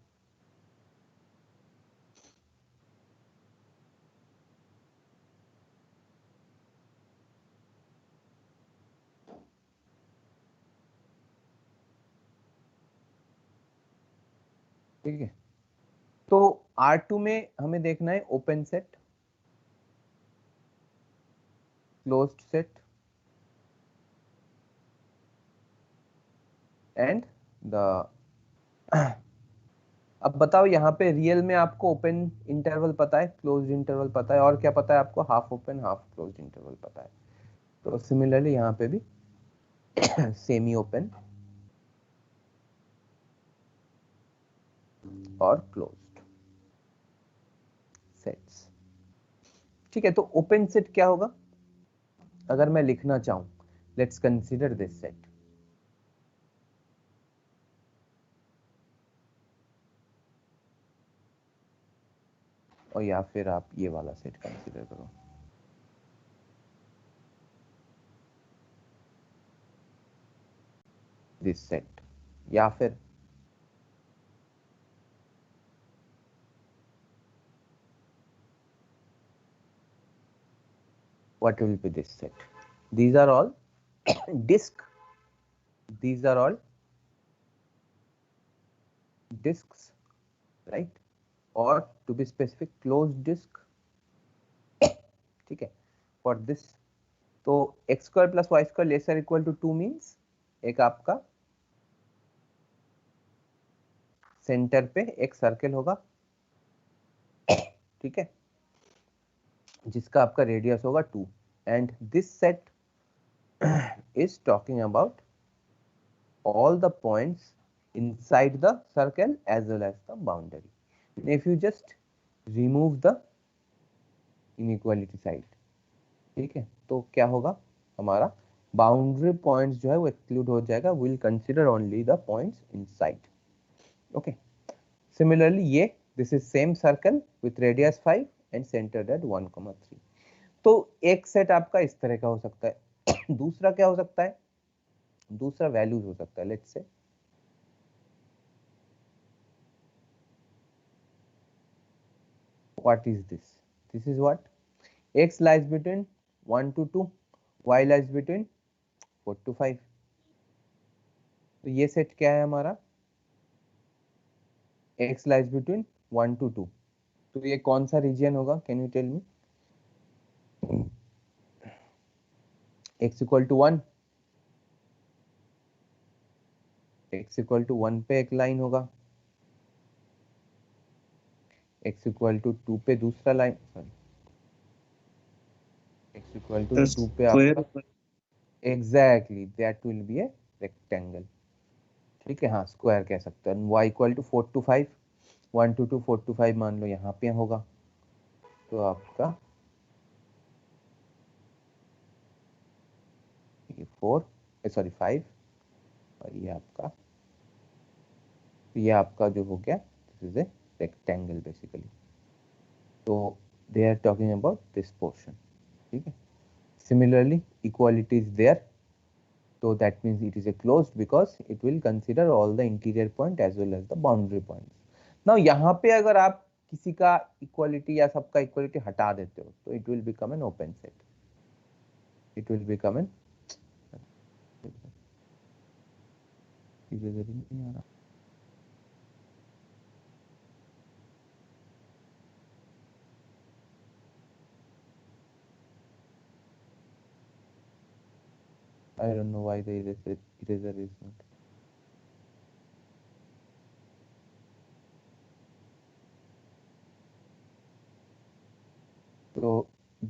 ठीक है। तो R2 में हमें देखना है open set, closed set and the अब बताओ यहाँ पे रियल में आपको ओपन इंटरवल पता है, क्लोज्ड इंटरवल पता है, और क्या पता है आपको, half open half closed interval पता है। तो सिमिलरली यहाँ पे भी सेमी ओपन और क्लोज्ड सेट्स, ठीक है। तो ओपन सेट क्या होगा, अगर मैं लिखना चाहूं, लेट्स कंसीडर दिस सेट, और या फिर आप ये वाला सेट कंसीडर करो, दिस सेट, या फिर what will be this set? These are all disk, these are all disks, right? Or to be specific, closed disk, ठीक है। For this, तो x square plus y square lesser equal to 2 means एक आपका centre पे एक circle होगा, ठीक है, जिसका आपका रेडियस होगा 2, and this set is talking about all the points inside the circle as well as the boundary. If you just remove the inequality side, ठीक है, तो क्या होगा हमारा बाउंड्री पॉइंट्स जो है वो एक्सक्लूड हो जाएगा. Will consider only the points inside. Okay, similarly ये this is same circle with radius 5 and centred at 1,3. तो एक सेट आपका इस तरह का हो सकता है. दूसरा क्या हो सकता है, दूसरा वैल्यूज हो सकता है. लेट्स से what is this? This is what? X lies between 1 to 2, y lies between 4 to 5. तो ये सेट क्या है हमारा? X lies between 1 to 2. तो ये कौन सा रीजन होगा? Can you tell me? x equal to 1, x equal to 1 पे एक लाइन होगा, x इक्वल टू 2 पे दूसरा लाइन, सॉरी x इक्वल टू 2 पे आपका exactly that will be a rectangle. ठीक है, हाँ स्क्वायर कह सकते हैं. y equal to 4 to 5, 1 to 2 4 to 5 मान लो यहाँ पे होगा, तो आपका ये 5 और ये आपका जो हो गया this is a rectangle basically. तो they are talking about this portion. ठीक है, similarly equality is there, so that means it is a closed because it will consider all the interior point as well as the boundary points. Now यहाँ पे अगर आप किसी का equality या सबका इक्वालिटी हटा देते हो तो it will become an open set. It will become an नहीं आ रहा. I don't know why the eraser is not. So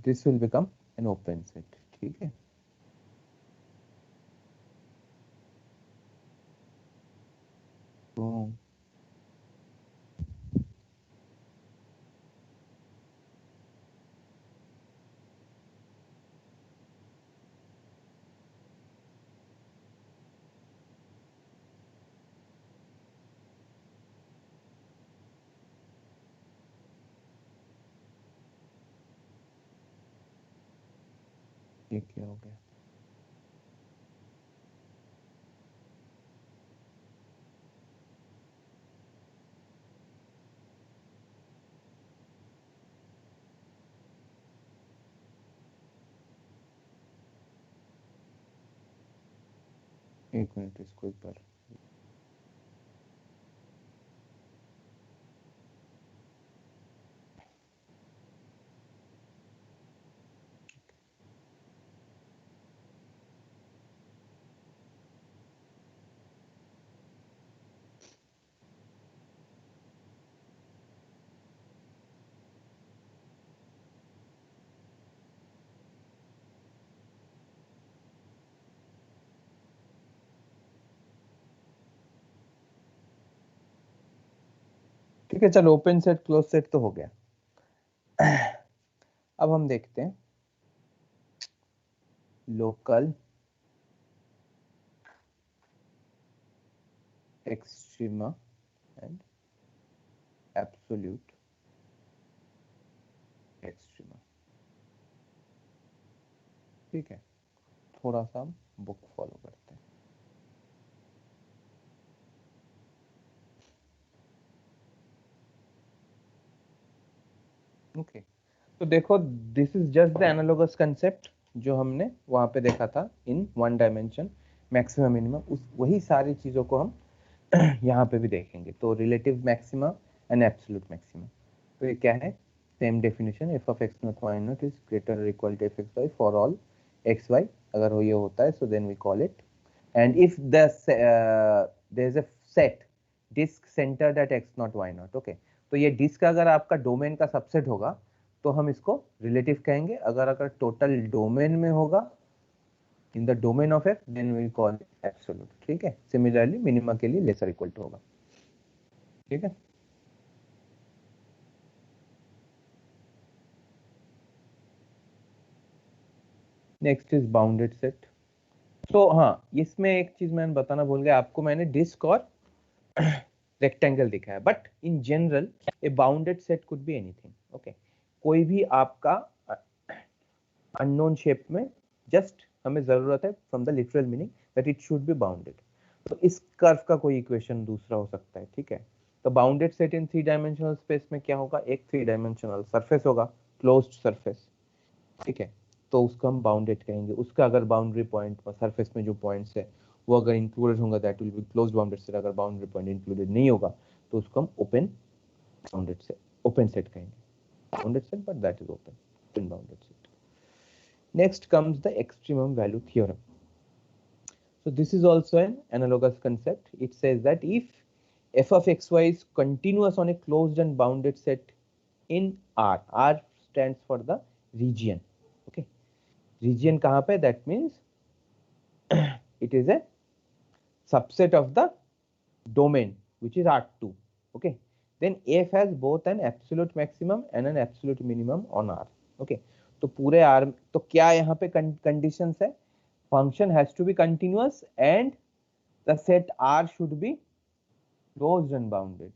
this will become an open set. ठीक है, तो ये क्या हो गया? एक मिनट इसको एक बार. ठीक है, चलो ओपन सेट क्लोज सेट तो हो गया. अब हम देखते हैं local extrema and absolute extrema. ठीक है, थोड़ा सा हम बुक फॉलो करते हैं. ओके, तो देखो this is just the analogous concept जो हमने वहां पे देखा था in one dimension maximum minimum. उस वही सारी चीजों को हम यहाँ पे भी देखेंगे. तो relative maxima and absolute maxima. तो ये क्या है? Same definition, f of x not y naught is greater or equal to f x y for all x y. अगर वो ये होता है so then we call it. And if there is a set disc centred at x not y naught. Okay, तो ये disc अगर आपका domain का सबसेट होगा तो हम इसको रिलेटिव कहेंगे. अगर टोटल डोमेन में होगा in the domain of f then we call it absolute, ठीक है। सिमिलरली मिनिमा के लिए लेसर इक्वल टू होगा, ठीक है। Next is bounded set. So हाँ, इसमें एक चीज मैंने बताना भूल गया आपको, मैंने डिस्क और रेक्टेंगल दिखाया, but in general a bounded set could be anything, okay. कोई भी आपका अननोन शेप में, जस्ट हमें जरूरत है from the literal meaning that it should be bounded. तो इस कर्व का कोई इक्वेशन दूसरा हो सकता है, ठीक है। तो बाउंडेड सेट इन 3 डायमेंशनल स्पेस में क्या होगा, एक 3 डायमेंशनल सरफेस होगा, क्लोज्ड सरफेस, ठीक है। तो उसको हम बाउंडेड कहेंगे। उसका अगर बाउंड्री पॉइंट और सरफेस में जो पॉइंट्स है वो अगर इंक्लूडेड होगा that will be closed bounded set. अगर बाउंड्री पॉइंट इंक्लूडेड नहीं होगा तो उसको हम open bounded set, open set कहेंगे। Bounded set but that is open, open bounded set. Next comes the extremum value theorem. So this is also an analogous concept. It says that if f of xy is continuous on a closed and bounded set in R, R stands for the region, okay. Region kahan pe? That means it is a subset of the domain which is R2, okay. Then f has both an absolute maximum and an absolute minimum on R, okay. तो पूरे R, तो क्या यहाँ पे conditions है, function has to be continuous and the set R should be closed and bounded.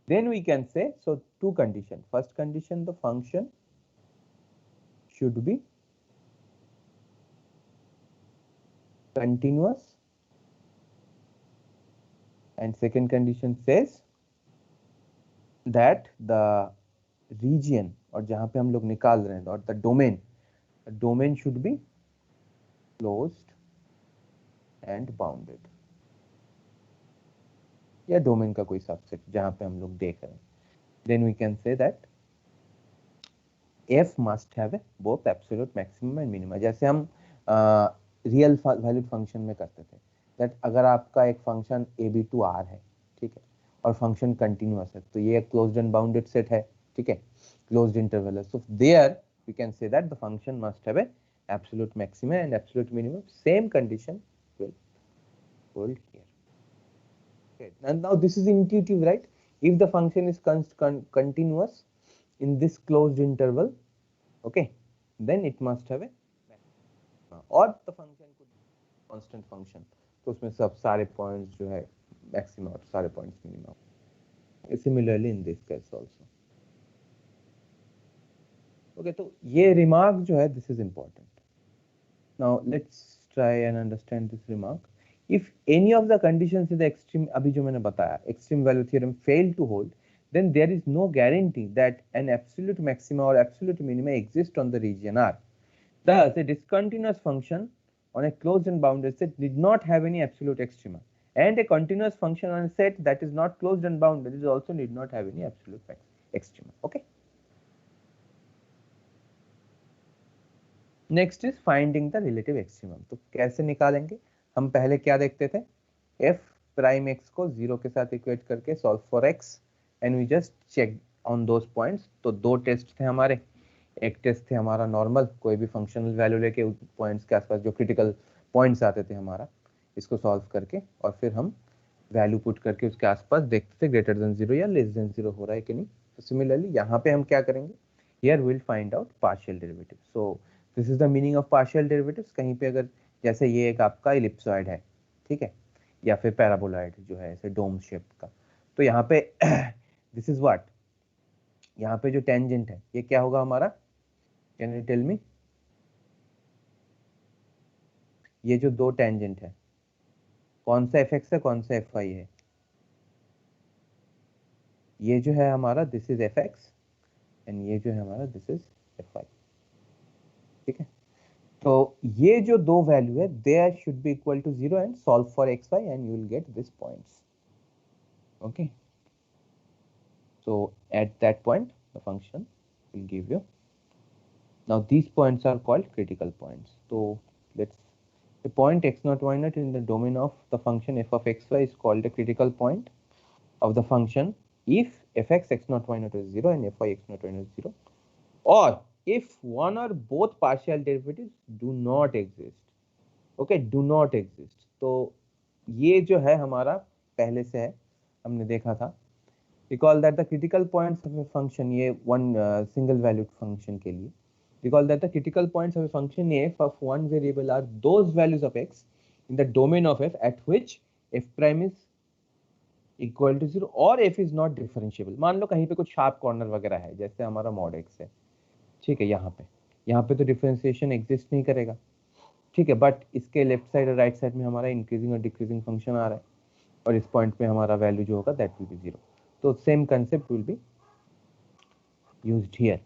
Then we can say, so two conditions. First condition, the function should be continuous, and second condition says that the region, और जहां पे हम लोग निकाल रहे हैं, और the domain should be closed and bounded, या डोमेन का कोई सबसेट जहां पे हम लोग देख रहे हैं। Then we can say that f must have both absolute maximum and minimum, जैसे हम रियल वैल्यूड फंक्शन में करते थे। दैट अगर आपका एक फंक्शन ab to r है, ठीक है, और फंक्शन कंटिन्यूअस है, तो ये क्लोज्ड एंड बाउंडेड सेट है, ठीक है, क्लोज्ड इंटरवल है। So there we can say that the function must have absolute maximum and absolute minimum. Same condition will hold here. Okay. And now this is intuitive, right? If the function is continuous in this closed interval, okay, then it must have a maximum. Or the function could be constant function. तो उसमें सब सारे points जो है maximum और सारे points minimum. Similarly in this case also. Okay, तो ये remark जो है, this is important. Now let's try and understand this remark. If any of the conditions in the extreme, अभी जो मैंने बताया, extreme value theorem fail to hold, then there is no guarantee that an absolute maxima or absolute minima exist on the region R. Thus, a discontinuous function on a closed and bounded set did not have any absolute extrema, and a continuous function on a set that is not closed and bounded is also need not have any absolute extrema. Okay. Next is finding the relative extremum. तो कैसे निकालेंगे, हम पहले क्या देखते थे, f prime x को 0 के साथ इक्वेट करके solve for x and we just check on those points. तो दो टेस्ट थे हमारे, एक टेस्ट थे हमारा नॉर्मल, कोई भी फंक्शनल वैल्यू लेके उन पॉइंट्स के आसपास जो क्रिटिकल पॉइंट्स आते थे हमारा, इसको सॉल्व करके और फिर हम वैल्यू पुट करके उसके आसपास देखते थे ग्रेटर देन 0 या लेस देन 0 हो रहा है कि नहीं। तो सिमिलरली यहाँ पे हम क्या करेंगे, here will find out partial derivative. So this is the meaning of partial derivatives. कहीं पे अगर जैसे ये एक आपका इलिप्सॉइड है, ठीक है, या फिर पैराबोलॉइड जो है ऐसे डोम शेप का, तो यहाँ पे दिस इज व्हाट, यहाँ पे जो टेंजेंट है ये क्या होगा हमारा, कैन यू टेल मी, ये जो दो टेंजेंट है कौन सा fx है कौन सा fy है, ये जो है हमारा दिस इज fx एंड ये जो है हमारा दिस इज fy, ठीक है। तो ये जो दो वैल्यू है there should be equal to 0 and solve for xy and you will get this points, okay. So at that point the function will give you, now these points are called critical points. So let's, a point x naught y naught in the domain of the function f of xy is called a critical point of the function if fx x naught y naught is 0 and fy x naught y naught is 0, or if one or both partial derivatives do not exist. Okay, do not exist. तो ये जो है हमारा पहले से है, हमने देखा था। Recall that the critical points of a function, ये one single valued function के लिए, recall that the critical points of a function f of one variable are those values of x in the domain of f at which f prime is equal to 0 और f is not differentiable। मान लो कहीं पे कुछ sharp corner वगैरह है, जैसे हमारा mod x है, ठीक है, यहाँ पे तो डिफरेंशिएशन एग्जिस्ट नहीं करेगा, ठीक है, बट इसके लेफ्ट साइड और राइट साइड में हमारा इंक्रीजिंग और डिक्रीजिंग फंक्शन आ रहा है, और इस पॉइंट पे हमारा वैल्यू जो होगा दैट विल बी 0। तो same concept will be used here.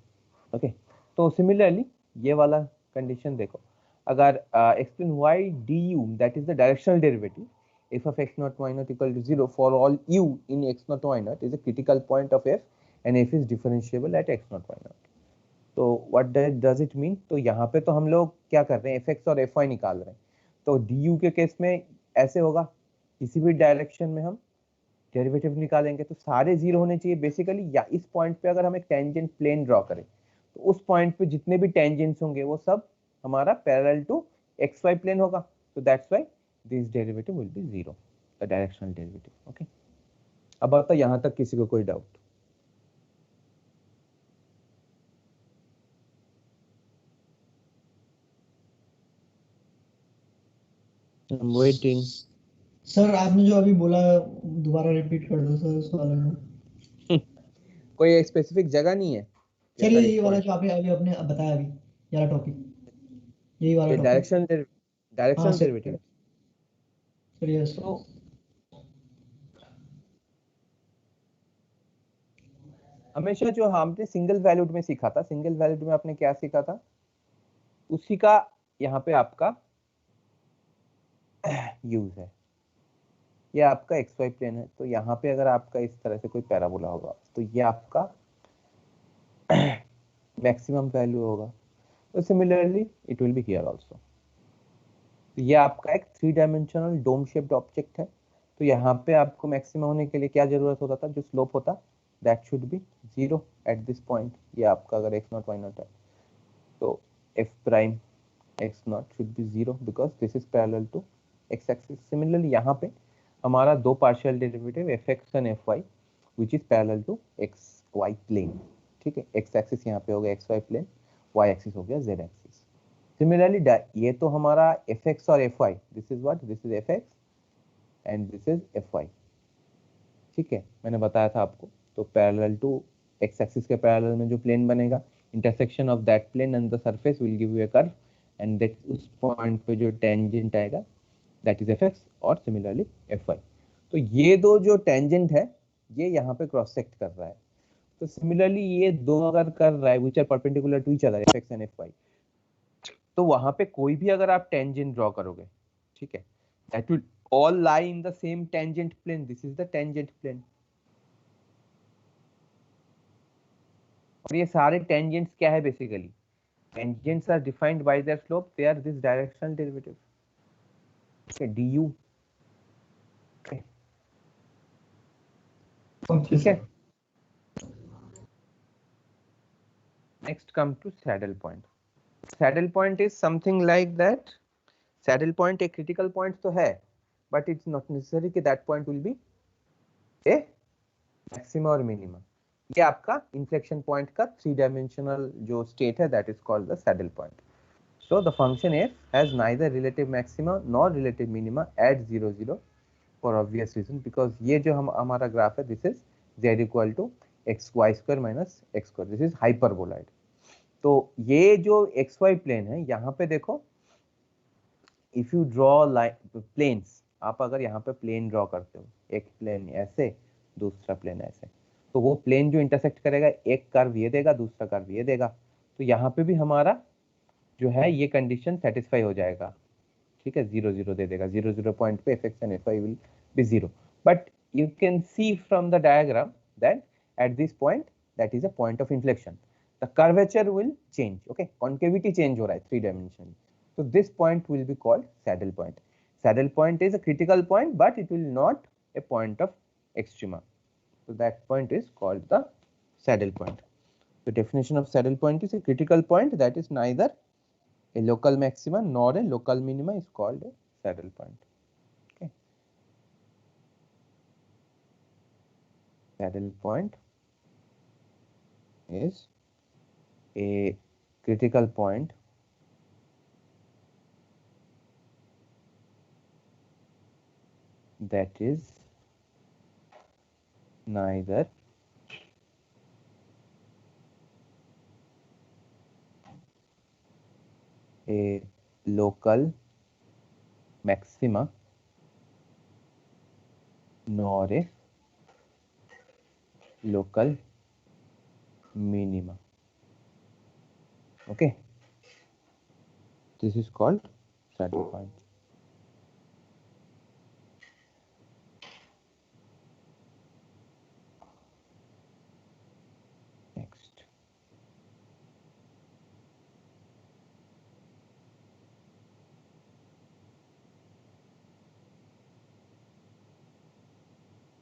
Okay, तो सिमिलरली ये वाला कंडीशन देखो, अगर explain why du that is the directional derivative f of x naught y naught equal to 0 for all u in x naught y naught is a critical point of f and f is differentiable at x naught y naught। तो what does it mean? तो यहाँ पे तो हम लोग क्या कर रहे हैं, fx और fy निकाल रहे हैं। तो du के केस में ऐसे होगा, किसी भी डायरेक्शन में हम डेरिवेटिव निकालेंगे तो सारे जीरो होने चाहिए बेसिकली, या इस पॉइंट पे अगर हम एक टेंजेंट प्लेन ड्रॉ करें तो उस पॉइंट पे जितने भी टेंजेंट्स होंगे वो सब हमारा parallel to x y plane होगा। तो that's why this derivative will be zero, the directional derivative. Okay, अब आता यहाँ तक किसी को कोई डाउट? वेटिंग। सर आपने जो अभी बोला दोबारा रिपीट कर दो सर उस वाले को। कोई स्पेसिफिक जगह नहीं है? सर ये वाला जो आपने अभी आपने बताया अभी, ये वाला टॉपिक, यही वाला topic. Directional derivative. Sir yes. तो हमेशा जो हमने सिंगल वैल्यूड में सीखा था, सिंगल वैल्यूड में आपने क्या सीखा था, उसी का यहाँ पे आपका यूज है। ये आपका एक्स वाई प्लेन है, तो यहाँ पे अगर आपका इस तरह से कोई पैराबोला होगा तो ये आपका मैक्सिमम वैल्यू होगा। तो similarly it will be here also. ये आपका एक 3 डायमेंशनल डोम शेप्ड ऑब्जेक्ट है, तो यहाँ पे आपको मैक्सिमम होने के लिए क्या जरूरत होता था, जो स्लोप होता that should be 0 at this point. ये आपका अगर x नॉट y नॉट है तो f prime x not should be 0 because this is parallel to x axis. Similarly यहाँ पे हमारा दो partial derivative fx and fy which is parallel to xy plane, ठीक है। x एक्सिस यहाँ पे हो गया xy प्लेन, y एक्सिस हो गया z एक्सिस। सिमिलरली ये तो हमारा fx और fy, this is what, this is fx and this is fy, ठीक है, मैंने बताया था आपको। तो पैरेलल टू x एक्सिस के पैरेलल में जो प्लेन बनेगा, intersection of that plane and the surface will give you a curve, and that उस पॉइंट पे जो टेंजेंट आएगा दैट इज fx और सिमिलरली fy। तो ये दो जो टेंजेंट है ये यहाँ पे क्रॉस सेक्ट कर रहा है। तो सिमिलरली ये दो अगर कर रहा है which are perpendicular to each other fx and fy, तो वहां पे कोई भी अगर आप टेंजेंट ड्रॉ करोगे, ठीक है, that will all lie in the same tangent plane. This is the tangent plane, और ये सारे टेंजेंट्स क्या है basically, tangents are defined by their slope, they are this directional derivative, okay, du, ठीक है। Next come to saddle point. Saddle point is something like that. Saddle point एक critical point तो है, बट इट्स नॉट नेसेसरी कि that point will be a maxima और minima. ये आपका inflection point का 3 डायमेंशनल जो स्टेट है that is called the saddle point. So the function f has neither relative maxima nor relative minima at 0 0 for obvious reason, because ये जो हमारा graph है this is z equal to x y square minus x square, this is hyperboloid. तो ये जो x y plane है यहाँ पे देखो, if you draw line planes, आप अगर यहाँ पे प्लेन ड्रॉ करते हो, एक प्लेन ऐसे दूसरा प्लेन ऐसे, तो वो प्लेन जो इंटरसेक्ट करेगा एक कर्व ये देगा दूसरा कर्व ये देगा। तो यहाँ पे भी हमारा जो है ये कंडीशन सेटिस्फाई हो जाएगा, ठीक है, 0 0 दे देगा, 0 0 पॉइंट पे fx and fy will be 0, but you can see from the diagram that at this point that is a point of inflection, the curvature will change, okay, concavity change हो रहा है 3 dimension, so this point will be called saddle point. Saddle point is a critical point but it will not a point of extrema, so that point is called the saddle point. The definition of saddle point is a critical point that is neither a local maxima nor a local minima is called a saddle point. Okay, saddle point is a critical point that is neither a local maxima nor a local minima. Okay, this is called saddle point. Next,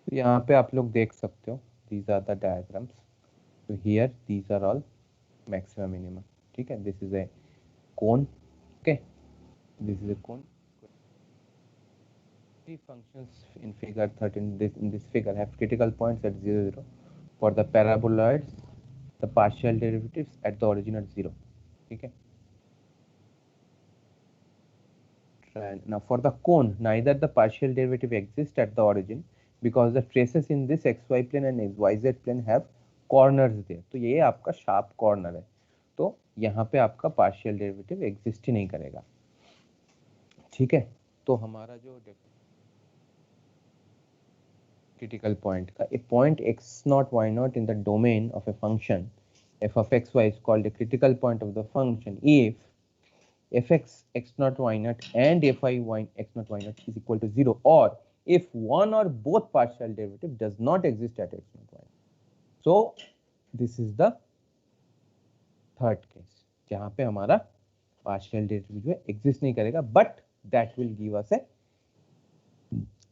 तो यहाँ पे आप लोग देख सकते हो, these are the diagrams. So here these are all maxima minima. ठीक है, this is a cone. Okay, this is a cone. Three functions in figure 13. In this figure have critical points at 0, 0. For the paraboloids, the partial derivatives at the origin are 0. Okay. Now for the cone, neither the partial derivative exists at the origin because the traces in this xy plane and yz plane have corners there. तो ये आपका sharp corner है, तो यहाँ पे आपका partial derivative exist ही नहीं करेगा. ठीक है, तो हमारा जो critical point का a point x naught y naught in the domain of a function f of x y is called a critical point of the function if fx x naught y naught and fi y x naught y naught is equal to 0 or if one or both partial derivative does not exist at x naught y. So this is the third case जहाँ पे हमारा partial derivative जो है exist नहीं करेगा, but that will give us a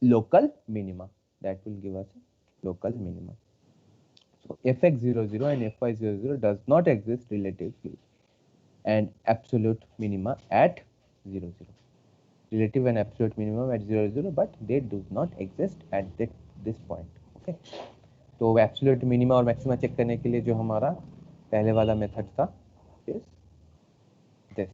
local minima. That will give us a local minima. So fx00 and fy00 does not exist relatively and absolute minima at 0, 0. Relative and absolute minimum at 0, 0, but they do not exist at this point. Okay. तो absolute minima और maxima check करने के लिए जो हमारा पहले वाला method था is this.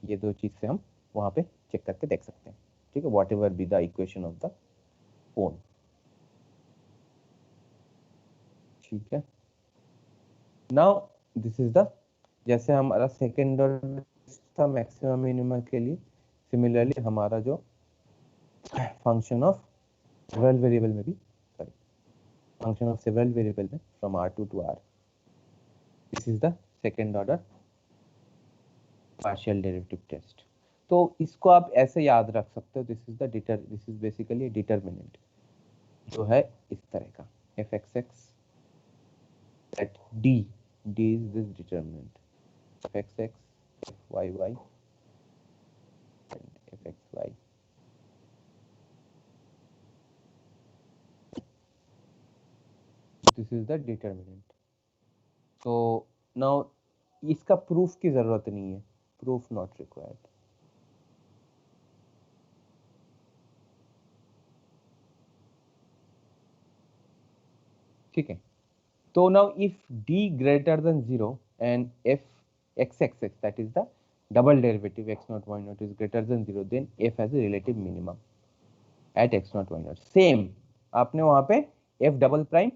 ये दो चीज से हम वहां पे चेक करके देख सकते हैं. ठीक है, what ever be the equation of the cone. ठीक है, नाउ दिस इज द, जैसे हमारा सेकेंड ऑर्डर था मैक्सिमम मिनिमम के लिए, सिमिलरली हमारा जो फंक्शन ऑफ सेवरल वेरिएबल में भी, sorry, function of several variable में from R2 to R, this is the second order partial derivative test. तो इसको आप ऐसे याद रख सकते हो, दिस इज बेसिकली डिटरमिनेंट जो है इस तरह का fxx at d is this determinant fxx fyy and fxy. This is the determinant. So now इसका प्रूफ की जरूरत नहीं है, प्रूफ नॉट रिक्वायर्ड. ठीक है, तो now if d greater than 0 and f xxx, that is the double derivative x naught y naught is greater than 0, then f has a relative minimum at x naught y naught. Same आपने वहां पे f double prime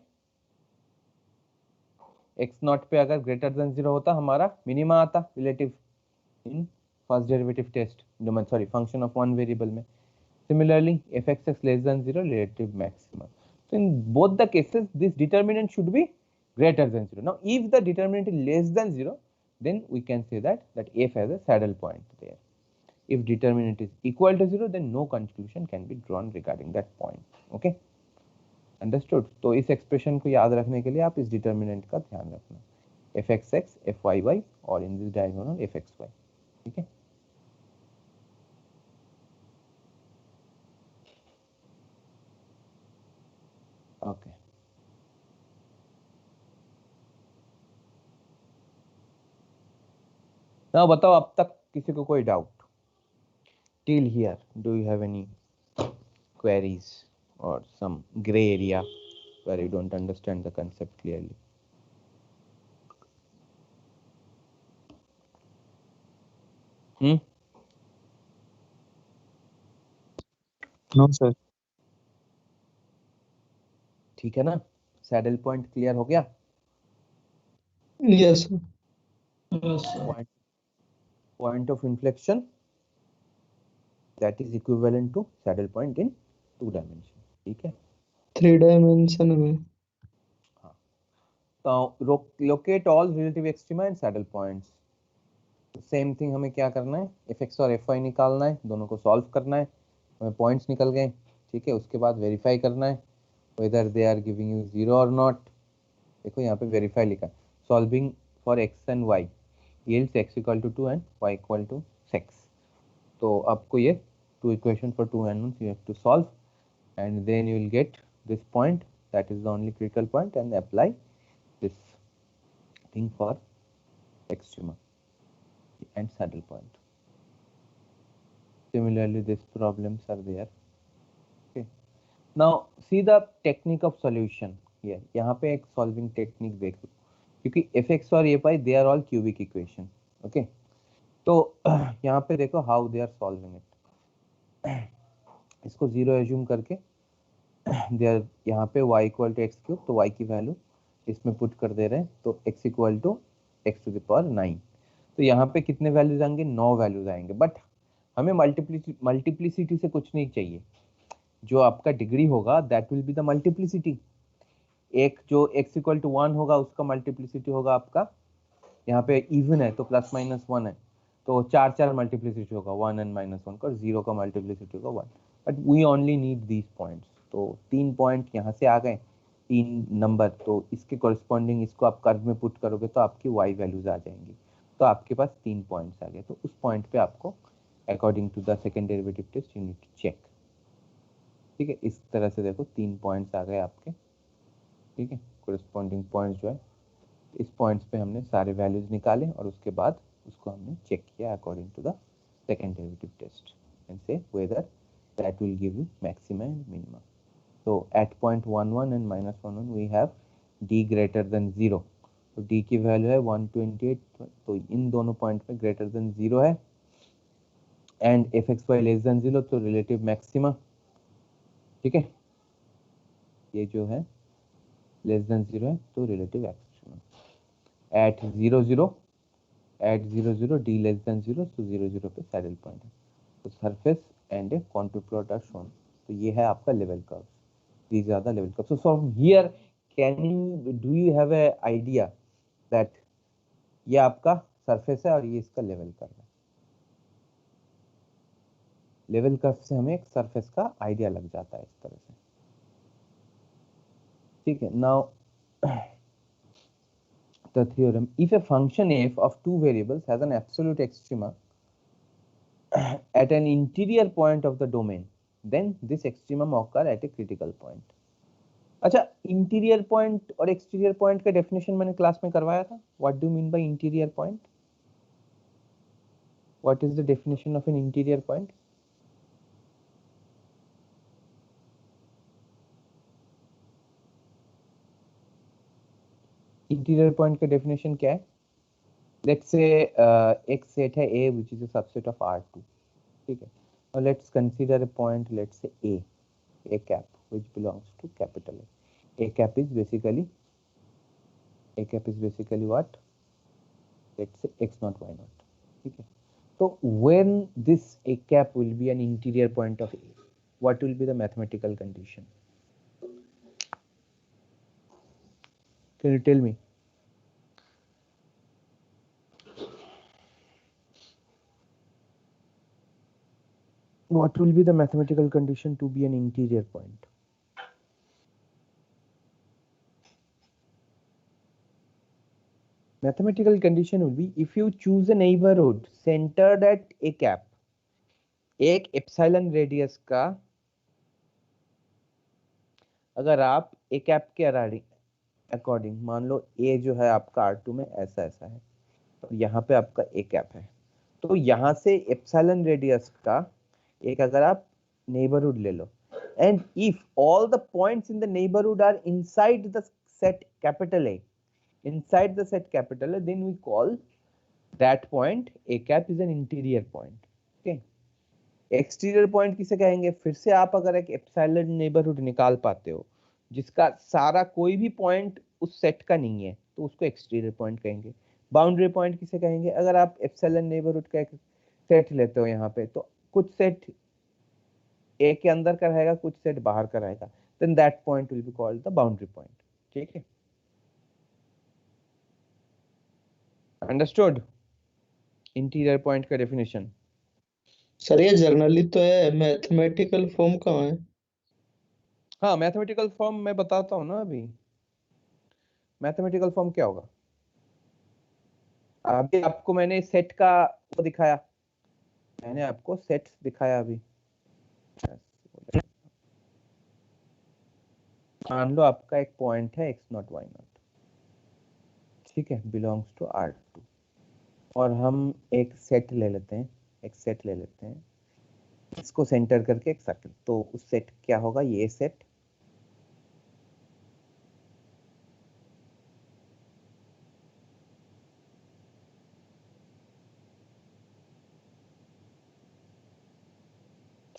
x naught पे अगर greater than 0 होता हमारा minima आता relative in first derivative test, sorry function of one variable में. Similarly, fxx less than 0 relative maximum. So in both the cases, this determinant should be greater than 0. Now, if the determinant is less than 0, then we can say that f has a saddle point there. If determinant is equal to 0, then no conclusion can be drawn regarding that point. Okay, understood? तो इस expression को याद रखने के लिए आप इस determinant का ध्यान रखना, fxx, fyy और in this diagonal fxy. ठीक है. Okay. ना बताओ अब तक किसी को कोई doubt? Till here do you have any queries or some gray area where you don't understand the concept clearly? No sir. ठीक है ना? सैडल पॉइंट क्लियर हो गया? Yes sir. Point of inflection that is equivalent to saddle point in 2 dimension. ठीक है? 3 dimension में तो locate all relative extrema and saddle points. Same thing हमें क्या करना है, fx और fy निकालना है, दोनों को सॉल्व करना है, हमें पॉइंट्स निकल गए, ठीक है। उसके बाद वेरीफाई करना है whether they are giving you 0 or not. देखो यहाँ पे वेरीफाई लिखा है, solving for x and y yields x equal to 2 and y equal to 6. तो आपको ये 2 equation for 2 unknowns you have to solve and then you will get this point, that is the only critical point, and apply this thing for extrema and saddle point. Similarly these problems are there. Okay, now see the technique of solution here. यहाँ पे एक solving technique देखो, क्योंकि fx और fy they are all cubic equation. Okay, तो यहाँ पे देखो how they are solving it. इसको 0 एज्यूम करके देयर यहाँ पे y equal to x cube, तो y की वैल्यू इसमें पुट कर दे रहे हैं, तो x equal to x to the power 9. तो यहाँ पे कितने वैल्यूज आएंगे? 9 वैल्यूज आएंगे. बट हमें मल्टीप्लिसिटी से कुछ नहीं चाहिए, जो आपका डिग्री होगा that will be the multiplicity. एक जो x इक्वल टू 1 होगा उसका मल्टीप्लिसिटी होगा आपका, यहाँ पे इवन है तो प्लस माइनस 1 है, तो 4 मल्टीप्लिसिटी होगा 1 एंड -1 का, 0 का मल्टीप्लिसिटी होगा 1. But we only need these points. तो 3 पॉइंट यहाँ से आ गए, 3 नंबर, तो इसके कॉरेस्पॉन्डिंग इसको आप कर्व में पुट करोगे तो आपकी y वैल्यूज आ जाएंगी. तो आपके पास 3 पॉइंट्स आ गए. तो उस पॉइंट पे आपको according to the second derivative test you need to check. ठीक है, इस तरह से देखो 3 पॉइंट्स आ गए आपके. ठीक है, कॉरेस्पॉन्डिंग पॉइंट्स जो है इस पॉइंट्स पे हमने सारे वैल्यूज निकाले और उसके बाद उसको हमने चेक किया according to the second derivative test and say whether that will give you maxima and minima. So at point 11 and -11 we have d greater than 0. तो d की वैल्यू है 128, तो इन दोनों पॉइंट में ग्रेटर देन 0 है, and fxy less than 0 तो relative maxima. ठीक है, ये जो है लेस देन 0 है तो relative extrema. At 0 0 d less than 0, तो 0 0 पे सैडल पॉइंट है. तो surface and a contour plot are shown. तो ये है आपका level curve. These are the level curves. So from here, do you have a idea that ये आपका surface है और ये इसका level curve है. Level curve से हमें एक surface का idea लग जाता है इस तरह से. ठीक है. Now the theorem: if a function f of two variables has an absolute extrema at an interior point of the domain, then this extremum occur at a critical point. अच्छा, इंटीरियर पॉइंट और exterior point का definition मैंने class में करवाया था. What do mean by interior point? What is the definition of an interior point? Interior point का definition क्या है? लेट्स से एक सेट है A which is a subset of R2. ठीक है, और let's consider a point, let's say A cap which belongs to capital A. A cap is basically what? Let's say x0 y0. ठीक है, so when this A cap will be an interior point of A, what will be the mathematical condition? Can you tell me? What will be the mathematical condition to be an interior point? Mathematical condition will be if you choose a neighborhood centered at A cap, एक epsilon radius का अगर आप A cap के according मान लो A जो है आपका R2 में ऐसा है, तो यहाँ पे आपका ए कैप है। तो यहाँ से एप्सिलॉन रेडियस का एक अगर आप नेबरहुड ले लो, and if all the points in the neighbourhood are inside the set capital A, inside the set capital A, then we call that point A cap is an interior point. Okay, exterior point किसे कहेंगे? फिर से आप अगर एक epsilon neighbourhood निकाल पाते हो जिसका सारा कोई भी पॉइंट उस सेट का नहीं है तो उसको एक्सटीरियर पॉइंट कहेंगे। बाउंड्री पॉइंट किसे कहेंगे? अगर आप एप्सिलॉन नेबरहुड का एक सेट लेते हो यहाँ पे, तो कुछ सेट ए के अंदर का रहेगा, कुछ सेट बाहर का रहेगा, then that point will be called the boundary point. ठीक है, अंडरस्टूड इंटीरियर पॉइंट का डेफिनेशन? सर ये जर्नली तो है, मैथमेटिकल फॉर्म कहाँ है? हाँ, मैथमेटिकल फॉर्म मैं बताता हूँ ना अभी। मैथमेटिकल फॉर्म क्या होगा? अभी आपको मैंने सेट का वो दिखाया, मैंने आपको सेट दिखाया अभी। मान लो आपका एक पॉइंट है x0 y0, ठीक है, बिलोंग्स टू R2, और हम एक सेट ले लेते हैं, इसको सेंटर करके एक सर्कल, तो उस सेट क्या होगा? ये सेट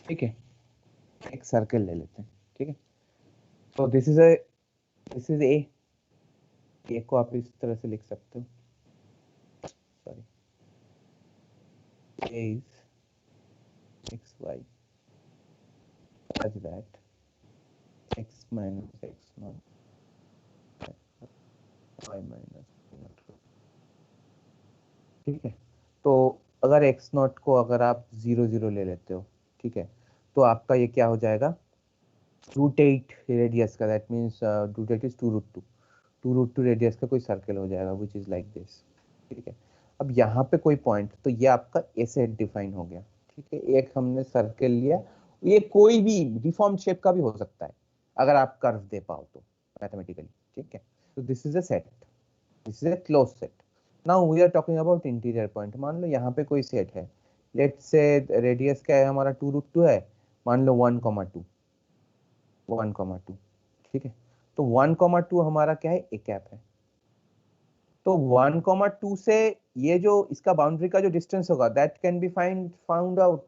ठीक है, एक सर्कल ले लेते हैं, ठीक है। तो दिस इज ए को आप इस तरह से लिख सकते हो, sorry, A is xy such that x minus x0 y minus y0, ठीक है। तो अगर x0 को अगर आप 0 0 ले लेते हो, ठीक है, तो आपका ये क्या हो जाएगा? √8 रेडियस का, दैट मीन्स √8 इज 2√2 रेडियस का कोई सर्कल हो जाएगा विच इज लाइक दिस, ठीक है। अब यहाँ पे कोई पॉइंट, तो ये आपका ए सेट डिफाइन हो गया, ठीक है। एक हमने सर्कल लिया, ये कोई भी डिफॉर्म शेप का भी हो सकता है अगर आप कर्व दे पाओ तो मैथमेटिकली, ठीक है। तो this is a set, this is a close set. Now we are talking about interior point. मान लो यहाँ पे कोई सेट है, लेट्स से रेडियस क्या है हमारा? 2√2 है, मान लो 1,2, ठीक है। तो 1,2 हमारा क्या है? ए कैप है। तो 1,2 से ये जो इसका बाउंड्री का जो डिस्टेंस होगा, that can be found out,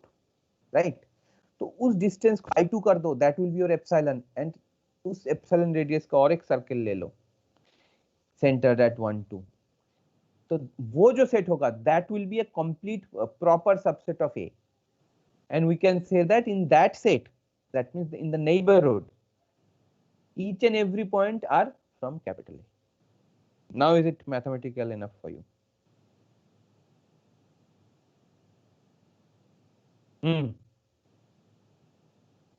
right. तो उस डिस्टेंस को I2 कर दो, that will be your epsilon, and उस एप्सिलॉन रेडियस का और एक सर्कल ले लो, सेंटर दैट 1 2। तो वो जो सेट होगा, that will be a complete proper subset of A, and we can say that in that set, that means in the neighbourhood, each and every point are from capital A. Now is it mathematical enough for you?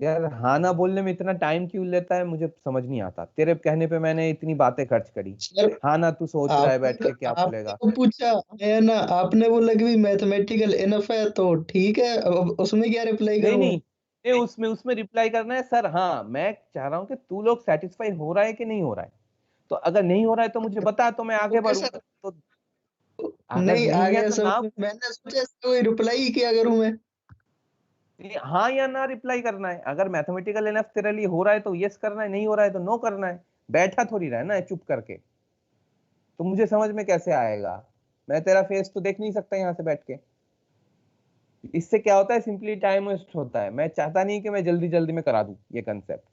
यार हाँ ना बोलने में इतना time क्यों लेता है, मुझे समझ नहीं आता। तेरे कहने पे मैंने इतनी बातें खर्च करी, सर हाँ ना तू सोच रहा है बैठ के क्या आपने बोलेगा। तो पूछा है ना, आपने बोला कि भी मैथमेटिकल इनफ है तो ठीक है, अब उसमें क्या रिप्लाई नहीं करूं नहीं, ये उसमें रिप्लाई करना है सर। हाँ, मैं चाह रहा हूँ कि तू लोग सेटिस्फाई हो रहा है कि नहीं हो रहा है। तो अगर नहीं हो रहा है तो मुझे बता, तो मैं आगे ओके बढ़ूं। सर, तो अगर नहीं आ नहीं है गया तो समझ ना, में। मैंने सोचा इसका कोई रिप्लाई ही किया करूं मैं। हाँ या ना रिप्लाई करना है। अगर मैथमेटिकल एनफ तेरे लिए हो रहा है तो यस करना है, नहीं हो रहा है तो नो करना है। बैठा थोड़ी रहना है चुप करके। तो मुझे समझ में कैसे आएगा? मैं तेरा फेस तो देख नहीं सकता यहाँ से बैठ के। इससे क्या होता है? सिंपली टाइम वेस्ट होता है। मैं चाहता नहीं कि मैं जल्दी जल्दी में करा दूं ये कंसेप्ट।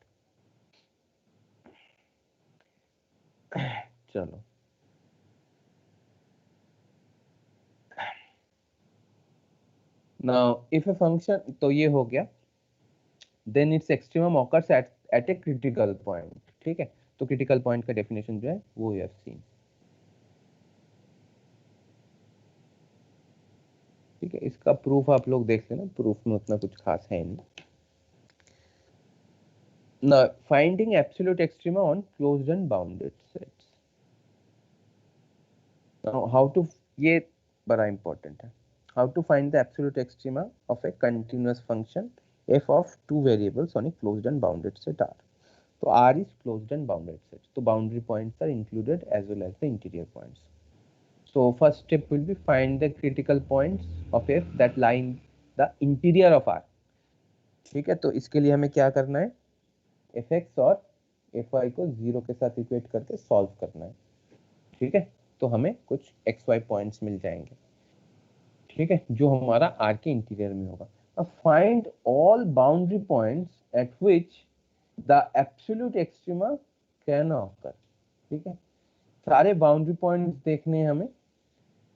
चलो, नाउ इफ ए फंक्शन, तो ये हो गया, then it's extremum occurs at a critical point, ठीक है। तो क्रिटिकल पॉइंट का डेफिनेशन जो है वो वी हैव सीन, ठीक है। इसका प्रूफ आप लोग देख लेना, प्रूफ में उतना कुछ खास है नहीं। Now, finding absolute extrema on closed and bounded sets. Now, how to, ये बड़ा important है, how to find the absolute extrema of a continuous function f of two variables on a closed and bounded set R. तो R is closed and bounded set, तो boundary points are included as well as the interior points. So first step will be find the critical points of f that lie in the interior of R. ठीक है, तो इसके लिए हमें क्या करना है, fx और fy को 0 के साथ इक्वेट करके सॉल्व करना है. ठीक है, तो हमें कुछ xy पॉइंट्स मिल जाएंगे. ठीक है, जो हमारा R के इंटीरियर में होगा. अब find all boundary points at which the absolute extrema can occur. ठीक है, सारे बाउंड्री पॉइंट्स देखने हैं हमें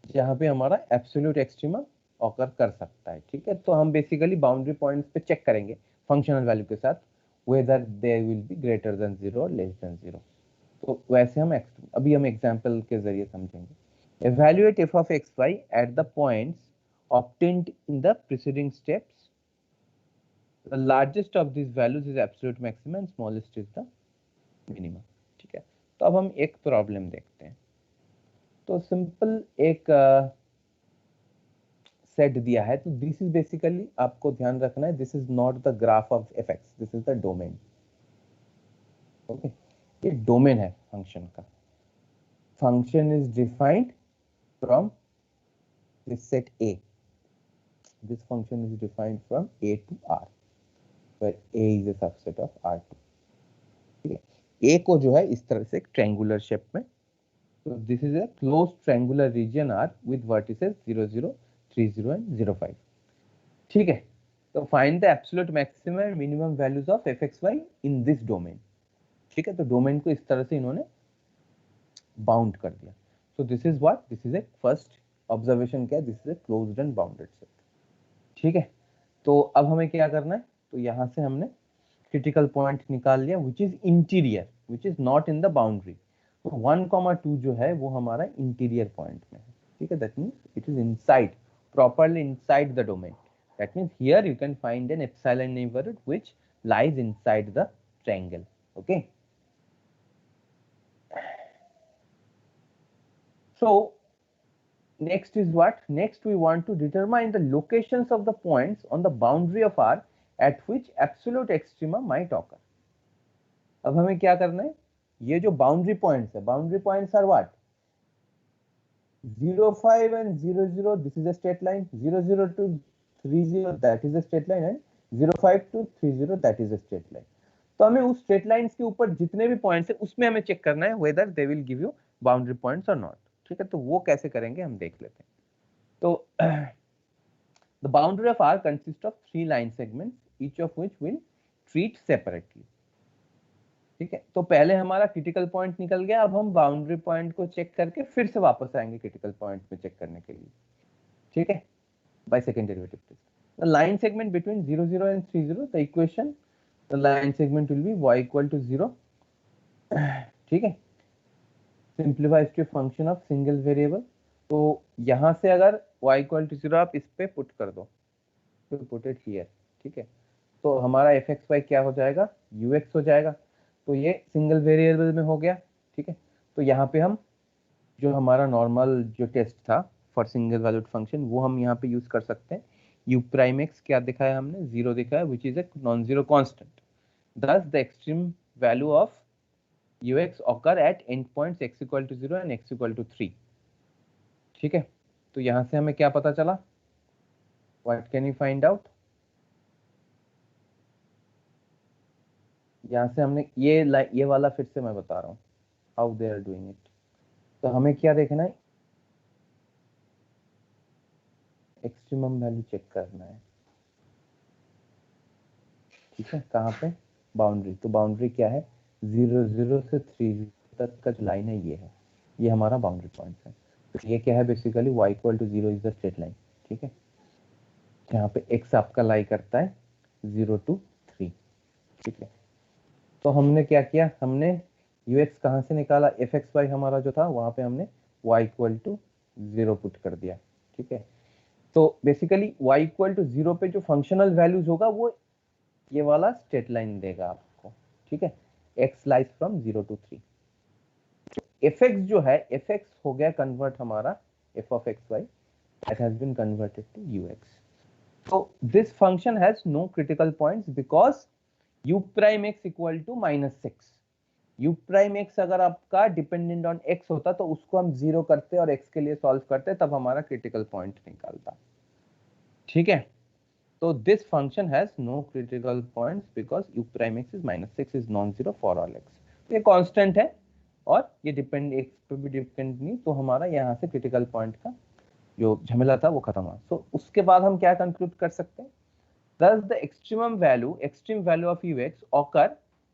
जहां पे हमारा एब्सोल्यूट एक्सट्रीमा ऑकर कर सकता है. ठीक है, तो हम बेसिकली बाउंड्री पॉइंट्स पे चेक करेंगे फंक्शनल वैल्यू के साथ whether they will be greater than 0 or less than 0. तो वैसे हम अभी हम एग्जांपल के जरिए समझेंगे. Evaluate f of xy at the points obtained in the preceding steps. The largest of these values is absolute maximum and smallest is the minimum. ठीक है, तो अब हम एक प्रॉब्लम देखते हैं. तो सिंपल एक सेट दिया है. तो दिस इज बेसिकली, आपको ध्यान रखना है, this is not the graph of FX, this is the domain. Okay, ये डोमेन है फंक्शन का. Function is defined from this set A. This function is defined from A to R, where A is a subset of R2. ठीक है, A को जो है इस तरह से एक ट्रायंगुलर शेप में. So this is a closed triangular region R with vertices 0, 0, 3, 0 and 0, 5. ठीक है, तो find the absolute maximum and minimum values of fxy in this domain. ठीक है, तो डोमेन को इस तरह से इन्होंने बाउंड कर दिया. So this is what, this is a first observation क्या है, this is a closed and bounded set. ठीक है, तो अब हमें क्या करना है, तो यहाँ से हमने क्रिटिकल पॉइंट निकाल लिया which is interior, which is not in the boundary. 1,2 जो है वो हमारा इंटीरियर पॉइंट में है. ठीक है, that means it is inside, properly inside the domain. That means here you can find an epsilon neighbourhood which lies inside the triangle. Okay, so next is what, next we want to determine the locations of the points on the boundary of R at which absolute extrema might occur. अब हमें क्या करना है, ये जो boundary points है, boundary points are what, 0, 5 and 0, 0, this is a straight line. 0, 0 to 3, 0, that is a straight line, and 0, 5 to 3, 0, that is a straight line. तो हमें उस स्ट्रेट लाइंस के ऊपर जितने भी पॉइंट्स है उसमें हमें चेक करना है whether they will give you boundary points or not. ठीक है, तो वो कैसे करेंगे हम देख लेते हैं. तो the boundary of R consists of 3 line segments, each of which will treat separately. ठीक है, तो पहले हमारा क्रिटिकल पॉइंट निकल गया. अब हम बाउंड्री पॉइंट को चेक करके फिर से वापस आएंगे क्रिटिकल पॉइंट पे चेक करने के लिए. ठीक है, by second derivative test. The line segment between 0, 0 and 3, 0, the equation, the line segment will be y equal to 0. ठीक है, simplifies to function of single variable. तो यहां से अगर y इक्वल टू 0 आप इस पे पुट कर दो, तो पुट इट हियर. ठीक है, तो हमारा fxy क्या हो जाएगा, ux हो जाएगा. तो ये सिंगल वेरिएबल में हो गया. ठीक है, तो यहाँ पे हम जो हमारा नॉर्मल जो टेस्ट था फॉर सिंगल वैल्यूड फंक्शन वो हम यहाँ पे यूज कर सकते हैं. u प्राइम x क्या दिखाया हमने, 0 दिखाया, which is a non zero constant. thus the extreme value of ux occur at end points x equal to 0 and x equal to 3. ठीक है, तो यहाँ से हमें क्या पता चला, what can you find out? यहाँ से हमने ये वाला फिर से मैं बता रहा हूँ how they are doing it. तो हमें क्या देखना है, एक्सट्रीमम वैल्यू चेक करना है. ठीक है, कहाँ पे, बाउंड्री. तो बाउंड्री क्या है, 0, 0 से 3 तक का जो लाइन है ये है, ये हमारा बाउंड्री पॉइंट है. तो ये क्या है, basically y equal to 0 is the straight line. ठीक है, यहाँ पे x आपका लाई करता है 0 to 3. ठीक है, तो हमने क्या किया, हमने ux कहाँ से निकाला, fxy हमारा जो था वहां पे हमने y इक्वल टू 0 पुट कर दिया. ठीक है, तो बेसिकली y इक्वल टू 0 पे जो फंक्शनल वैल्यूज होगा वो ये वाला स्ट्रेट लाइन देगा आपको. ठीक है, x lies from 0 to 3. fx जो है, fx हो गया कन्वर्ट हमारा f of xy, that has been converted to ux. So this function has no critical points because u prime x equal to -6. u prime x अगर आपका dependent on x होता तो उसको हम 0 करते और x के लिए सॉल्व करते, तब हमारा क्रिटिकल पॉइंट निकालता। ठीक है, तो this function has no critical points because u prime x is -6 is non zero for all x। ये कांस्टेंट है और ये डिपेंड x पे भी डिपेंड नहीं, तो हमारा यहाँ से क्रिटिकल पॉइंट का जो झमेला था वो खत्म हुआ। सो उसके बाद हम क्या कंक्लूड कर सकते हैं, thus the extreme value of ux occur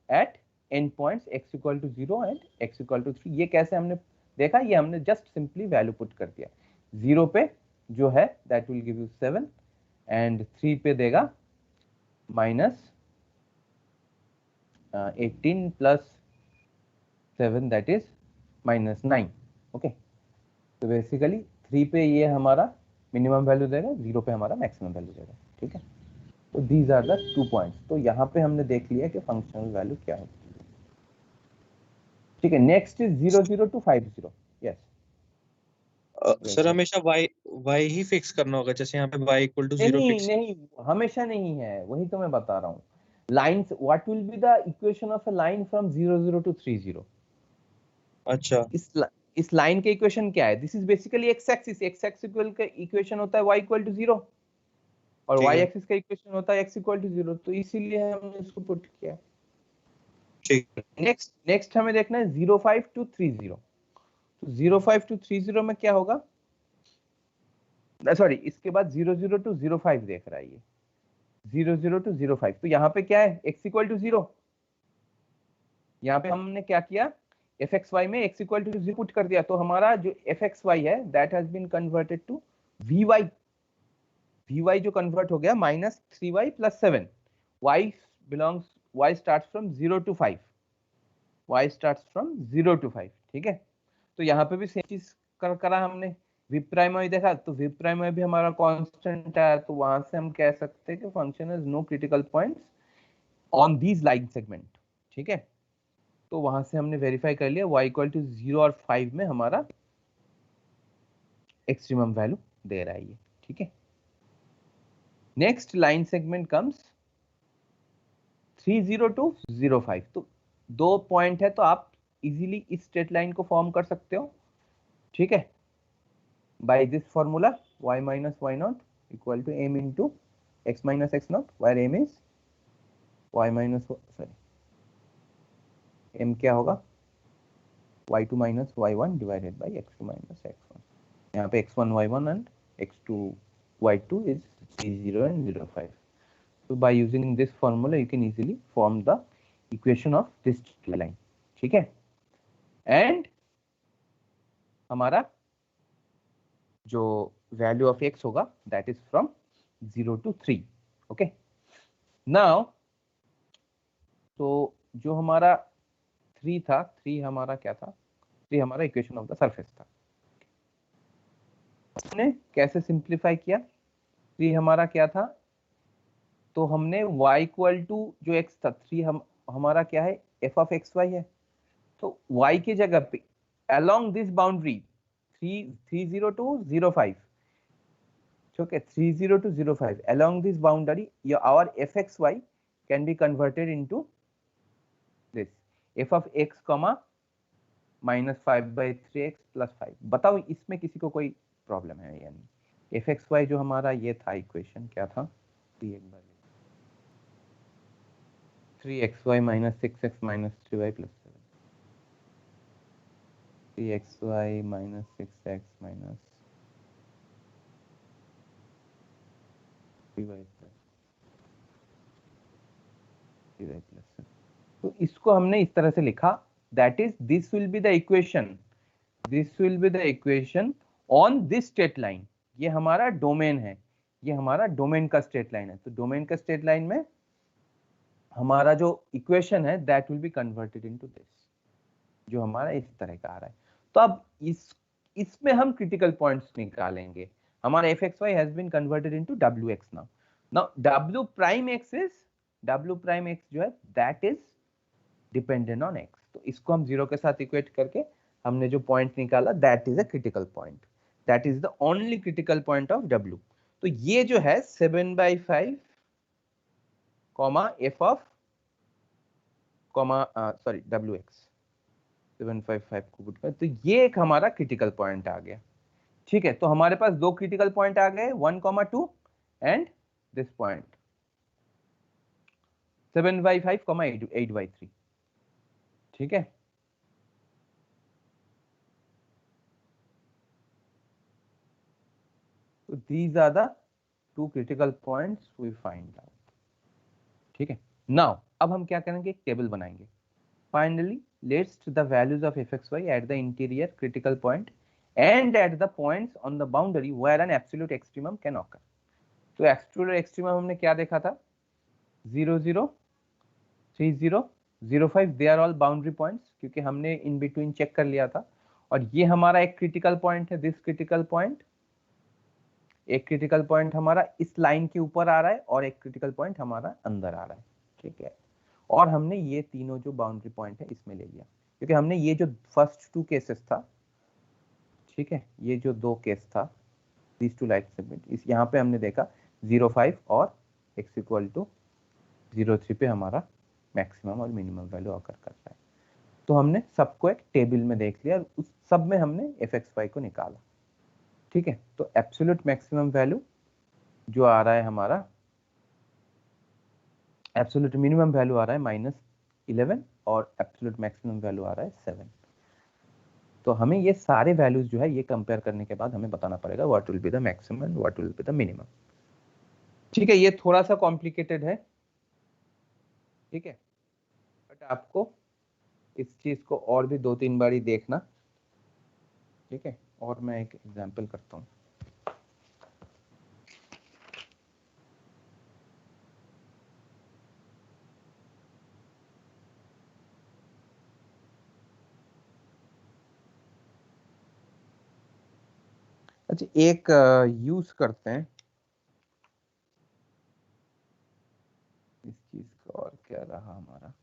at end points x equal to 0 and x equal to 3। ये कैसे हमने देखा, ये हमने जस्ट सिंपली वैल्यू पुट कर दिया। 0 पे जो है that will give you 7 and 3 पे देगा -18 प्लस 7 दैट इज -9। ओके, तो बेसिकली 3 पे ये हमारा मिनिमम वैल्यू देगा, 0 पे हमारा मैक्सिमम वैल्यू देगा। ठीक है, तो दीज आर द 2 पॉइंट्स। तो यहाँ पे हमने देख लिया कि फंक्शनल वैल्यू क्या होती है। ठीक है, next is 00 to 50। Yes sir हमेशा y ही फिक्स करना होगा, जैसे यहाँ पे y इक्वल टू 0 फिक्स। नहीं, हमेशा नहीं है, वही तो मैं बता रहा हूँ। Lines, what will be the equation of a line from 00 to 30? अच्छा, इस लाइन के इक्वेशन क्या है? This is basically x axis. X axis का इक्वेशन होता है y इक्वल टू 0 और ठीक y है। एक्सिस का इक्वेशन होता है x इक्वल टू 0, तो इसीलिए हमने इसको पुट किया। ठीक है। नेक्स्ट हमें देखना है 05 to 30। तो 05 to 30 में क्या होगा, सॉरी इसके बाद 00 to 05 देख रहा है ये, 00 to 05। तो यहाँ पे क्या है, x इक्वल टू 0। यहाँ पे हमने क्या किया, fxy में x इक्वल टू 0 पुट कर दिया, तो हमारा जो fxy है that has been converted to vy। vy जो कन्वर्ट हो गया -3y + 7। y starts from 0 to 5। y starts from 0 to 5। ठीक है, तो यहाँ पे भी सेम चीज करा हमने। v प्राइम y देखा, तो v प्राइम y भी हमारा कांस्टेंट है, तो वहां से हम कह सकते हैं कि function has no critical points on these line segment. ठीक है, तो वहां से हमने वेरीफाई कर लिया y इक्वल टू 0 और 5 में हमारा एक्सट्रीमम वैल्यू दे रहा है ये। ठीक है, next line segment comes 30 to 05। तो 2 पॉइंट है, तो आप इजीली इस स्ट्रेट लाइन को फॉर्म कर सकते हो। ठीक है, by this formula y minus y naught equal to m into x minus x naught, where m is y minus m क्या होगा, y2 minus y1 divided by x2 minus x1। यहाँ पे x1 y1 and x2 y2 is 0 and 05। So by using this formula you can easily form the equation of this line। ठीक है, and हमारा जो value of x होगा that is from 0 to 3। Okay, now तो जो हमारा 3 था, 3 हमारा क्या था, 3 हमारा इक्वेशन ऑफ द सरफेस था। हमने कैसे सिंप्लीफाई किया, 3 हमारा क्या था, तो हमने y इक्वल टू जो x था 3 हमारा क्या है, f ऑफ xy है, तो y की जगह पे along this boundary 30 to 05, okay, 30 to 05 along this boundary our fxy can be converted into this f of x comma -5/3x + 5। बताओ इसमें किसी को कोई प्रॉब्लम है या नहीं? fxy जो हमारा ये था इक्वेशन क्या था, 3xy - 6x - 3y + 7, 3xy - 6x - 3y + 7। तो इसको हमने इस तरह से लिखा, that is this will be the equation, this will be the equation on this straight line. ये हमारा डोमेन है, ये हमारा डोमेन का स्ट्रेट लाइन है। तो डोमेन का स्ट्रेट लाइन में हमारा जो इक्वेशन है that will be converted into this, जो हमारा इस तरह का आ रहा है। तो अब इसमें हम क्रिटिकल पॉइंट्स निकालेंगे। हमारा fxy has been converted into wx now. w prime x is, w prime x जो है that is dependent on x। तो इसको हम 0 के साथ इक्वेट करके हमने जो पॉइंट निकाला that is a critical point, that is the only critical point of w। तो ये जो है 7/5 comma f of comma sorry wx, 755 को पुट कर, तो ये एक हमारा क्रिटिकल पॉइंट आ गया। ठीक है, तो हमारे पास दो क्रिटिकल पॉइंट आ गए, 1,2 एंड दिस पॉइंट 755, 8/3। ठीक है, तो these are the two critical points we find out। ठीक है, नाउ अब हम क्या करेंगे, एक टेबल बनाएंगे। Finally list the values of fxy at the interior critical point and at the points on the boundary where an absolute extremum can occur. तो absolute extremum हमने क्या देखा था, 0 0 3 0 0 5, they are all boundary points, क्योंकि हमने in between check कर लिया था। और ये हमारा एक क्रिटिकल पॉइंट है, दिस क्रिटिकल पॉइंट, एक क्रिटिकल पॉइंट हमारा इस लाइन के ऊपर आ रहा है और एक क्रिटिकल पॉइंट हमारा अंदर आ रहा है। ठीक है, और हमने ये तीनों जो बाउंड्री पॉइंट है इसमें ले लिया, क्योंकि हमने ये जो फर्स्ट टू केसेस था, ठीक है, ये जो दो केस था, these two like segment, इस यहाँ पे हमने देखा 0,5 और x इक्वल टू 0,3 पे हमारा मैक्सिमम और मिनिमम वैल्यू ऑकर कर रहा है। तो हमने सबको एक टेबल में देख लिया, उस सब में हमने fxy को निकाला। ठीक है, तो एब्सोल्यूट मैक्सिमम वैल्यू जो आ रहा है हमारा, एब्सोल्यूट मिनिमम वैल्यू आ रहा है -11 और एब्सोल्यूट मैक्सिमम वैल्यू आ रहा है 7। तो हमें ये सारे वैल्यूज जो है ये कंपेयर करने के बाद हमें बताना पड़ेगा what will be the maximum and what will be the minimum. ठीक है, ये थोड़ा सा कॉम्प्लिकेटेड है। ठीक है, बट आपको इस चीज को और भी 2-3 बार ही देखना। ठीक है, और मैं एक एग्जांपल करता हूँ। अच्छा, एक यूज करते हैं इस चीज का, और क्या रहा हमारा।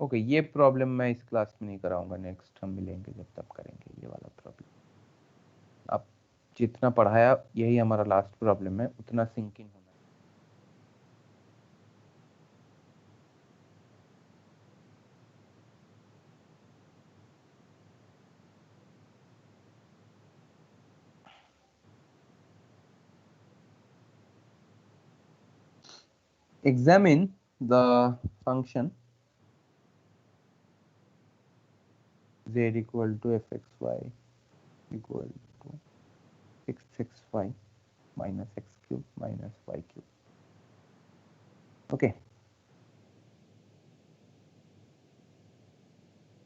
ओके, ये प्रॉब्लम मैं इस क्लास में नहीं कराऊंगा, नेक्स्ट हम मिलेंगे जब तब करेंगे ये वाला प्रॉब्लम। अब जितना पढ़ाया यही हमारा लास्ट प्रॉब्लम है, उतना सिंक इन होना। Examine the function z equal to fxy equal to 6xy minus x cube minus y cube. Okay.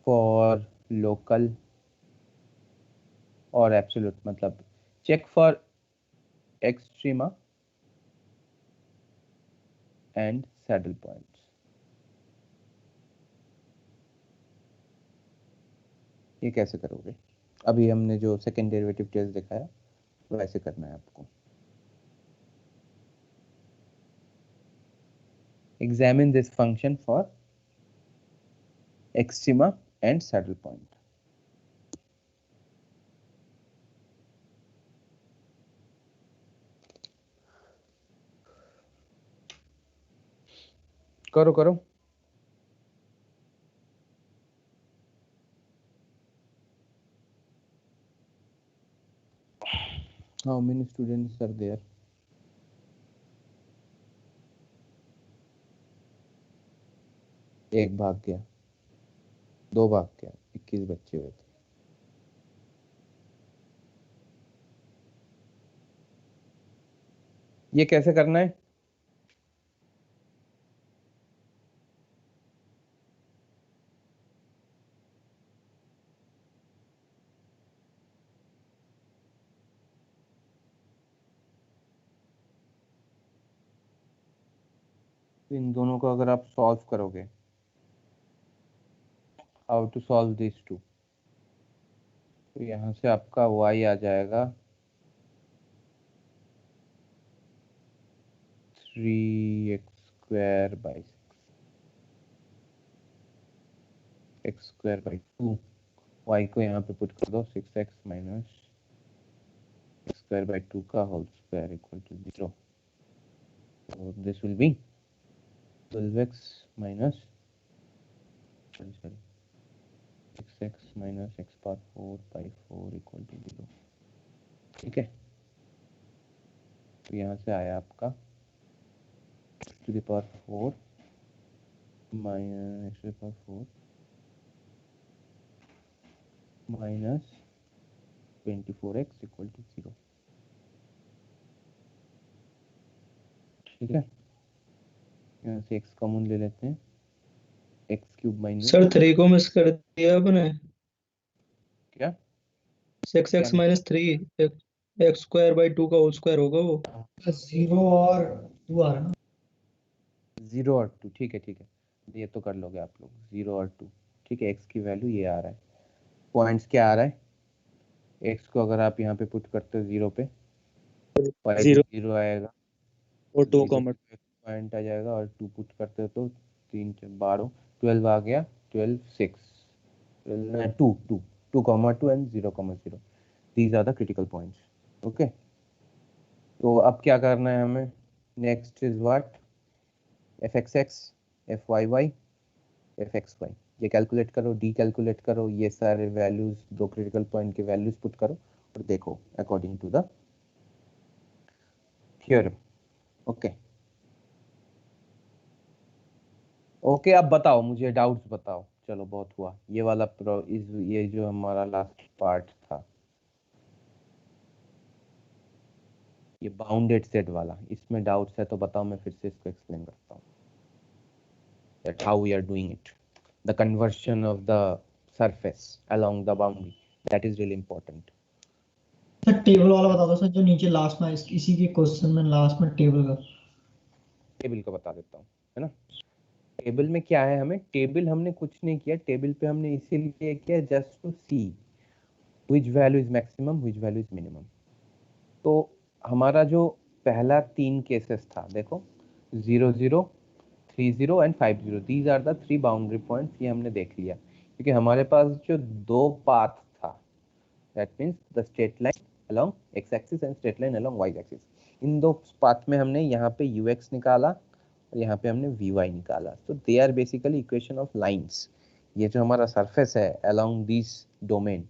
For local or absolute, मतलब check for extrema and saddle points. ये कैसे करोगे? अभी हमने जो सेकेंड डेरिवेटिव टेस्ट दिखाया वैसे करना है आपको। Examine this function for extrema and saddle point. करो करो। How many students are there? एक भाग गया, दो भाग गया, 21 बच्चे हुए थे। ये कैसे करना है? इन दोनों को अगर आप सॉल्व करोगे, how to solve this two, तो यहाँ से आपका y आ जाएगा 3x² x² 2, y को यहाँ पे पुट कर दो 6x माइनस x² 2 का whole square equal to 0। So this will be 12x minus sorry x minus x power 4 by 4 equal to 0। ठीक है, तो यहाँ से आया आपका x to the power 4 minus x to the power 4 minus 24x equal to 0। ठीक है, यहाँ से x कॉमन ले लेते हैं, एक्स क्यूब माइनस सर 3 को मिस कर दिया आपने। क्या 6x minus 3 x square by 2 का होल स्क्वायर होगा वो। 0 और 2 आ रहा है ना। 0 और 2, ठीक है ठीक है, ये तो कर लोगे आप लोग, 0 और 2। ठीक है, x की वैल्यू ये आ रहा है, पॉइंट्स क्या आ रहा है, x को अगर आप यहाँ पे पुट करते हो 0 पे, y भी 0 0 आएगा, और 2 0 कॉमा पे पॉइंट आ जाएगा, और 2 पुट करते हो तो 3 12 12 आ गया, 12 6 12 2 2 2 and 0 these are the critical points. Okay, तो अब क्या करना है हमें, next is what, fxx fyy fxy, ये कैलकुलेट करो, डी कैलकुलेट करो, ये सारे वैल्यूज, दो क्रिटिकल पॉइंट के वैल्यूज पुट करो और देखो according to the theorem. Okay okay, अब बताओ मुझे, डाउट्स बताओ। चलो बहुत हुआ ये वाला ये जो हमारा लास्ट पार्ट था, ये बाउंडेड सेट वाला, इसमें डाउट्स है तो बताओ, मैं फिर से इसको एक्सप्लेन करता हूँ that how we are doing it, the conversion of the surface along the boundary, that is really important। Sir table वाला बता दो सर, जो नीचे लास्ट में इसी के क्वेश्चन में लास्ट में टेबल का। टेबल का बता देता हूँ, है ना। टेबल में क्या है, हमें टेबल हमने कुछ नहीं किया, टेबल पे हमने इसीलिए किया just to see which value is maximum, which value is minimum। तो हमारा जो पहला 3 केसेस था, देखो 0 0 3 0 and 5 0, these are the 3 boundary points, ये हमने देख लिया, क्योंकि हमारे पास जो 2 पाथ था, that means the straight line along x axis and straight line along y axis, इन दो पाथ में हमने यहाँ पे ux निकाला और यहाँ पे हमने vy निकाला। तो they are basically equation of lines. ये जो हमारा सरफेस है along दिस डोमेन,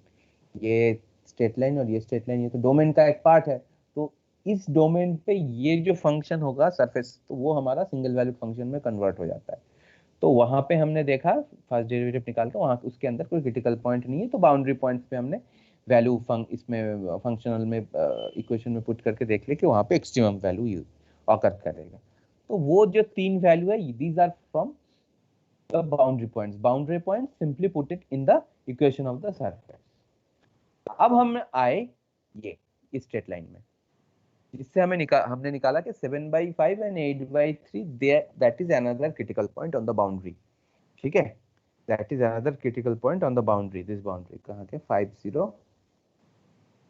ये स्ट्रेट लाइन और ये स्ट्रेट लाइन, ये तो डोमेन का एक पार्ट है। तो इस डोमेन पे ये जो फंक्शन होगा सरफेस, तो वो हमारा सिंगल वैल्यू फंक्शन में कन्वर्ट हो जाता है। तो वहां पे हमने देखा फर्स्ट डेरिवेटिव निकाल के, वहां उसके अंदर कोई क्रिटिकल पॉइंट नहीं है, तो बाउंड्री पॉइंट्स पे हमने वैल्यू इसमें फंक्शनल में इक्वेशन में पुट करके देख ले कि वहां पे एक्सट्रीमम वैल्यू ऑकर करेगा। तो वो जो 3 वैल्यू है, these are from the boundary points. Boundary point simply put it in the equation of the surface. अब हम आए ये इस स्ट्रेट लाइन में, जिससे हमने निकाला कि 7/5 and 8/3 that is another critical point on the boundary. ठीक है, that is another critical point on the boundary, this boundary कहाँ के 5 0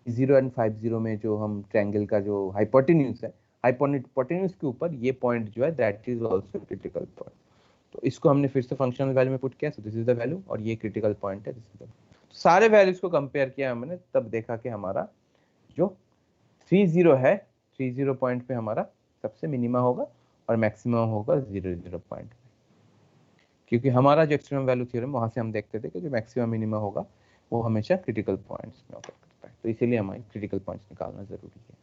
0 एंड 5 0 में जो हम ट्रायंगल का जो हाइपोटेन्यूज है, हाइपोटेन्यूज के ऊपर ये पॉइंट जो है that is also critical point. तो इसको हमने फिर से फंक्शनल वैल्यू में पुट किया, सो दिस इज द वैल्यू, और ये क्रिटिकल पॉइंट है, दिस इज द, सारे वैल्यूज को कंपेयर किया हमने, तब देखा कि हमारा जो 30 है, 30 पॉइंट पे हमारा सबसे मिनिमा होगा और मैक्सिमम होगा 00 पॉइंट पे, क्योंकि हमारा जो एक्सट्रीमम वैल्यू थ्योरम, वहां से हम देखते थे कि जो मैक्सिमम मिनिमा होगा वो हमेशा क्रिटिकल पॉइंट्स में ऑकर करता है। तो इसीलिए हमें क्रिटिकल पॉइंट्स निकालना जरूरी है,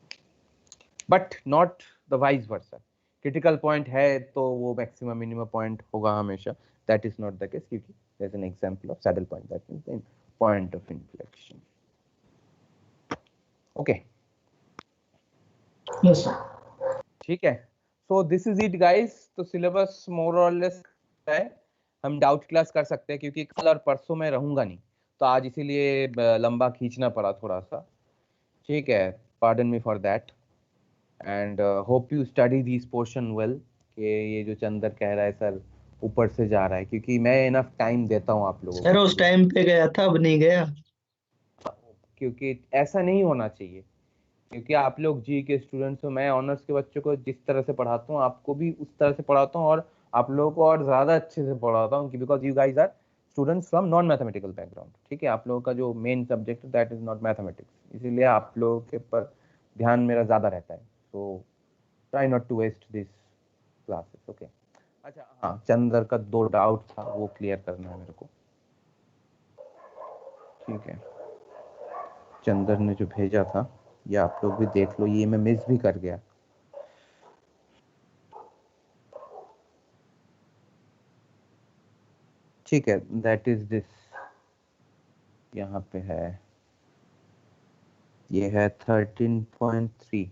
but not the vice versa. Critical point है तो वो मैक्सिमम मिनिमा पॉइंट होगा हमेशा, that is not the case, क्योंकि there is an example of saddle point, that means the point of inflection. Okay, yes sir. ठीक है, so this is it guys. तो syllabus more or less है, हम doubt class कर सकते हैं, क्योंकि कल और परसों मैं रहूंगा नहीं, तो आज इसीलिए लंबा खींचना पड़ा थोड़ा सा। ठीक है, pardon me for that, and hope you study this portion well. कि ये जो चंदर कह रहा है सर ऊपर से जा रहा है, क्योंकि मैं इनफ टाइम देता हूँ आप लोगों सर को, उस टाइम पे गया था, अब नहीं गया। क्योंकि ऐसा नहीं होना चाहिए, क्योंकि आप लोग जी के स्टूडेंट्स हो, मैं ऑनर्स के बच्चों को जिस तरह से पढ़ाता हूँ आपको भी उस तरह से पढ़ाता हूँ, और आप लोगों को और ज्यादा अच्छे से पढ़ाता हूँ, because you guys are students from non mathematical background. ठीक है, आप लोगों का जो main subject that is not mathematics, इसीलिए आप लोगों के ऊपर ध्यान मेरा ज्यादा रहता है। So try not to waste this classes. Okay, अच्छा हाँ, चंदर का 2 डाउट था, वो क्लियर करना है मेरे को। ठीक है, चंदर ने जो भेजा था ये आप लोग भी देख लो, ये मैं मिस भी कर गया। ठीक है, दैट इज दिस, यहाँ पे है, ये है 13.3।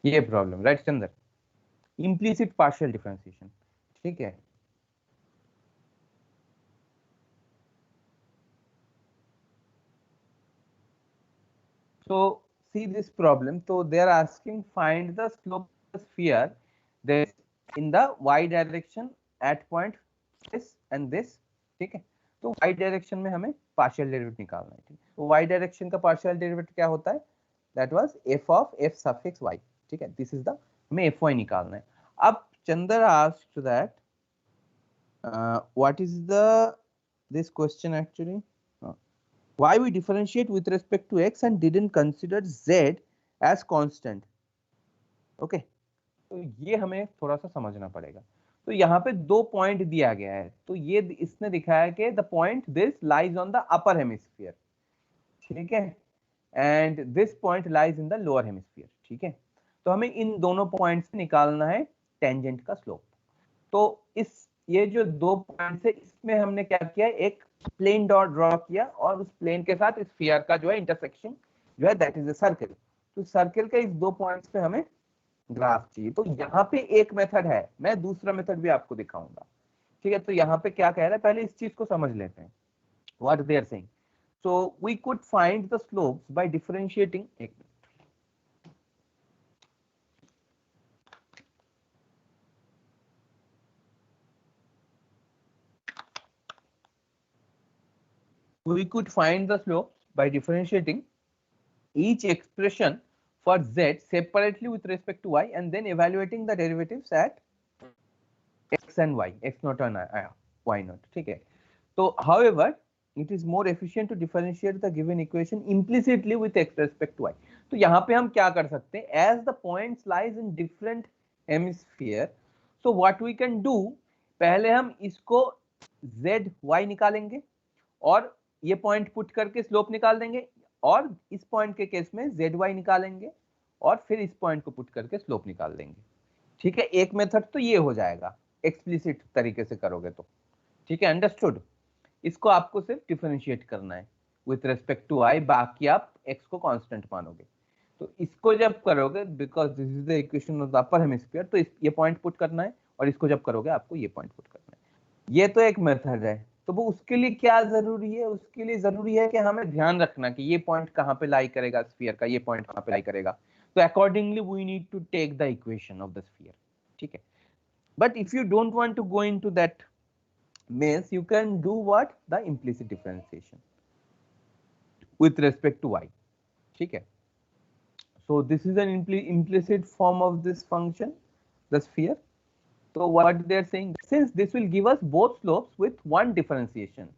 ये problem right Chander, implicit partial differentiation. ठीक है, so see this problem, so they are asking find the slope of the sphere that is in the y direction at point this and this। ठीक है, तो y डायरेक्शन में हमें partial derivative निकालना है। ठीक, तो y डायरेक्शन का पार्शियल डेरिवेटिव क्या होता है, that was f of f suffix y। ठीक है, दिस इज द, हमें fy निकालना है। अब Chander asked that what is the this question actually, why we differentiate with respect to x and didn't consider z as constant। Okay, तो ये हमें थोड़ा सा समझना पड़ेगा। तो यहाँ पे 2 पॉइंट दिया गया है, तो ये इसने दिखाया कि the point this lies on the upper hemisphere, ठीक है, and this point lies in the lower hemisphere. ठीक है, तो हमें इन दोनों पॉइंट से निकालना है टेंजेंट का स्लोप। तो इस ये जो 2 पॉइंट्स है इसमें हमने क्या किया, एक प्लेन डॉट ड्रॉ किया और उस प्लेन के साथ स्फीयर का जो है इंटरसेक्शन जो है दैट इज अ सर्कल। तो सर्कल के इस 2 पॉइंट्स पे हमें ग्राफ चाहिए। तो यहाँ पे एक मेथड है, मैं दूसरा मेथड भी आपको दिखाऊंगा। ठीक है, तो यहाँ पे क्या कह रहा है, पहले इस चीज को समझ लेते हैं what they are saying. So we could find the slopes by differentiating, एक we could find the slopes by differentiating each expression for z separately with respect to y and then evaluating the derivatives at x and y, x naught and y naught। ठीक है, तो however it is more efficient to differentiate the given equation implicitly with respect to y। तो यहाँ पे हम क्या कर सकते हैं, as the points lies in different hemisphere, so what we can do, पहले हम इसको z y निकालेंगे और ये पॉइंट पुट करके स्लोप निकाल देंगे, और इस पॉइंट के केस में ZY निकालेंगे और फिर इस पॉइंट को पुट करके स्लोप निकाल देंगे। ठीक है, एक मेथड तो ये हो जाएगा एक्सप्लिसिट तरीके से करोगे तो। ठीक है, अंडरस्टूड। इसको आपको सिर्फ डिफरेंशिएट करना है विथ रेस्पेक्ट टू y, बाकी आप x को कांस्टेंट मानोगे। तो इसको जब करोगे, because this is the equation of the upper hemisphere, तो ये पॉइंट पुट करना है और इसको जब करोगे आपको ये पॉइंट पुट करना है। ये तो एक मेथड है। तो वो उसके लिए क्या जरूरी है, उसके लिए जरूरी है कि हमें ध्यान रखना कि ये पॉइंट कहाँ पे लाई करेगा स्फीयर का, ये पॉइंट कहाँ पे लाई करेगा। तो accordingly we need to take the equation of the sphere. ठीक है, but if you don't want to go into that means you can do what, the implicit differentiation with respect to y। ठीक है, so this is an implicit form of this function, the sphere। So what they are saying, since this will give us both slopes with one differentiation,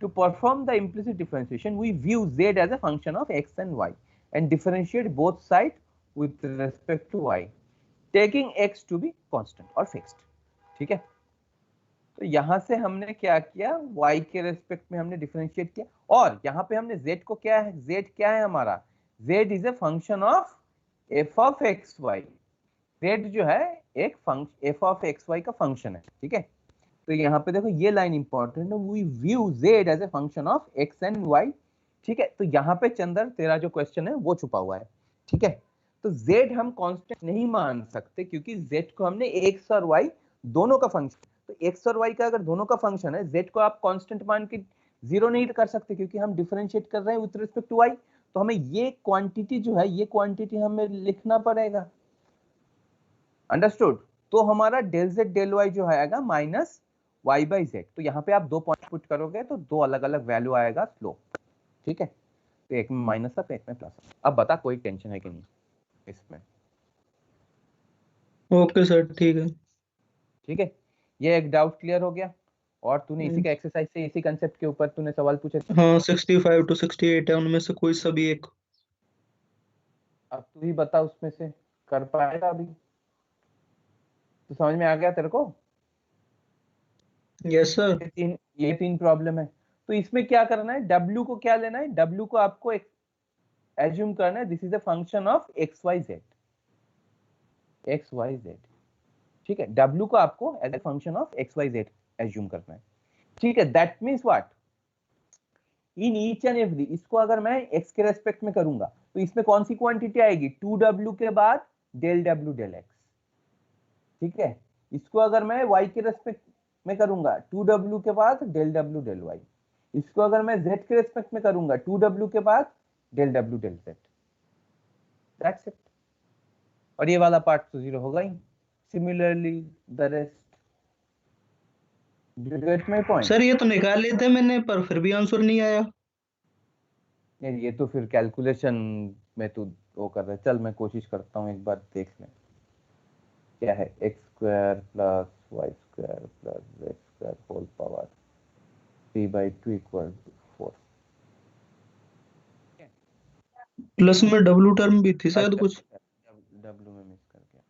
to perform the implicit differentiation we view z as a function of x and y and differentiate both sides with respect to y, taking x to be constant or fixed। ठीक है, तो यहां से हमने क्या किया, y के respect में हमने डिफरेंशिएट किया, और यहाँ पे हमने z को क्या है, z क्या है हमारा, z is a function of f of x y. z जो है एक function f of x y का फंक्शन है। ठीक है, तो यहाँ पे देखो ये लाइन इंपॉर्टेंट है, we view z as a function of x and y। ठीक है, तो यहाँ पे चंदर तेरा जो क्वेश्चन है वो छुपा हुआ है। ठीक है, तो z हम कांस्टेंट नहीं मान सकते क्योंकि z को हमने x और y दोनों का फंक्शन, तो x और y का अगर दोनों का फंक्शन है, z को आप कांस्टेंट मान के जीरो नहीं कर सकते क्योंकि हम डिफरेंशिएट कर रहे हैं विद रिस्पेक्ट टू y। तो हमें ये क्वांटिटी जो है, ये क्वांटिटी हमें लिखना पड़ेगा। अंडरस्टूड। तो हमारा डेल z डेल y जो आएगा माइनस y बाई z। तो यहाँ पे आप 2 पॉइंट पुट करोगे तो 2 अलग अलग वैल्यू आएगा स्लोप। ठीक है, तो एक में माइनस अप, एक में प्लस। अब बता कोई टेंशन है कि नहीं इसमें? ओके सर, ठीक है। ठीक है, ये एक डाउट क्लियर हो गया। और तूने इसी हम्म। का एक्सरसाइज से इसी कंसेप्ट के ऊपर तूने सवाल पूछे थे। हाँ, 65 to 68 है, उनमें से कोई सा भी एक। अब तू ही बता उसमें से कर पाएगा अभी? तो समझ में आ गया तेरे को? Yes sir. ये तीन प्रॉब्लम है। तो इसमें क्या करना है, W को क्या लेना है, W को आपको एज्यूम करना है this is a function of x y z, x y z. ठीक है, W को आपको as a function of x y z assume करना है। ठीक है, that means what, in each and every, इसको अगर मैं x के रेस्पेक्ट में करूंगा तो इसमें कौन सी क्वांटिटी आएगी, 2W के बाद डेल W डेल x। ठीक है, इसको अगर मैं y के रेस्पेक्ट में करूंगा 2W के बाद डेल W डेल y। इसको अगर मैं z के रेस्पेक्ट में करूंगा 2W के बाद del W del z। That's it. और ये वाला पार्ट तो जीरो होगा ही। Similarly the rest. Do you get my point? Sir ये तो निकाल लिए थे मैंने, पर फिर भी आंसर नहीं आया। ये तो फिर कैलकुलेशन में तू वो कर रहा है। चल मैं कोशिश करता हूँ, एक बार देख लें क्या है। X square plus y square plus z square whole power 3/2 equal to 4। Plus में डब्लू टर्म भी थी शायद अच्छा, कुछ। डब्ल्यू में मिस कर गया।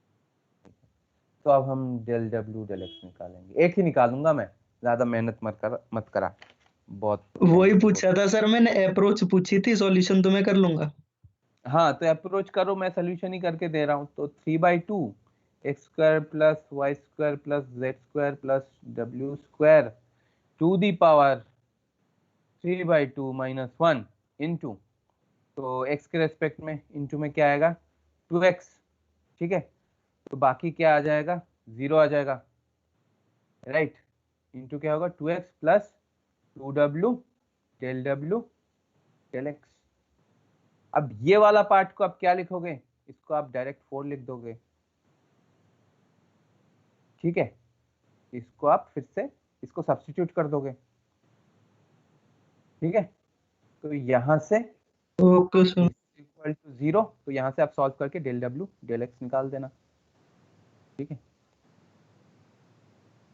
तो अब हम डेल डब्ल्यू डेल एक्स निकालेंगे। एक ही निकालूंगा मैं, ज्यादा मेहनत मत करा, बहुत वही टेंशन पूछा था सर मैंने, अप्रोच पूछी थी, सॉल्यूशन तो मैं कर लूंगा। हाँ तो अप्रोच करो, मैं सोल्यूशन ही करके दे रहा हूँ। तो 3/2 x square plus y square plus z square plus W square to the power 3/2 minus 1 into, तो x के रेस्पेक्ट में इंटू में क्या आएगा 2x। ठीक है, तो बाकी क्या आ जाएगा, 0 आ जाएगा, राइट। इंटू क्या होगा 2x plus 2W del W del x। अब ये वाला पार्ट को आप क्या लिखोगे, इसको आप डायरेक्ट 4 लिख दोगे। ठीक है, इसको आप फिर से इसको सब्स्टिट्यूट कर दोगे। ठीक है, तो यहां से ओके सर। इक्वल टू 0, तो यहां से आप सॉल्व करके डेल W डेल x निकाल देना। ठीक है,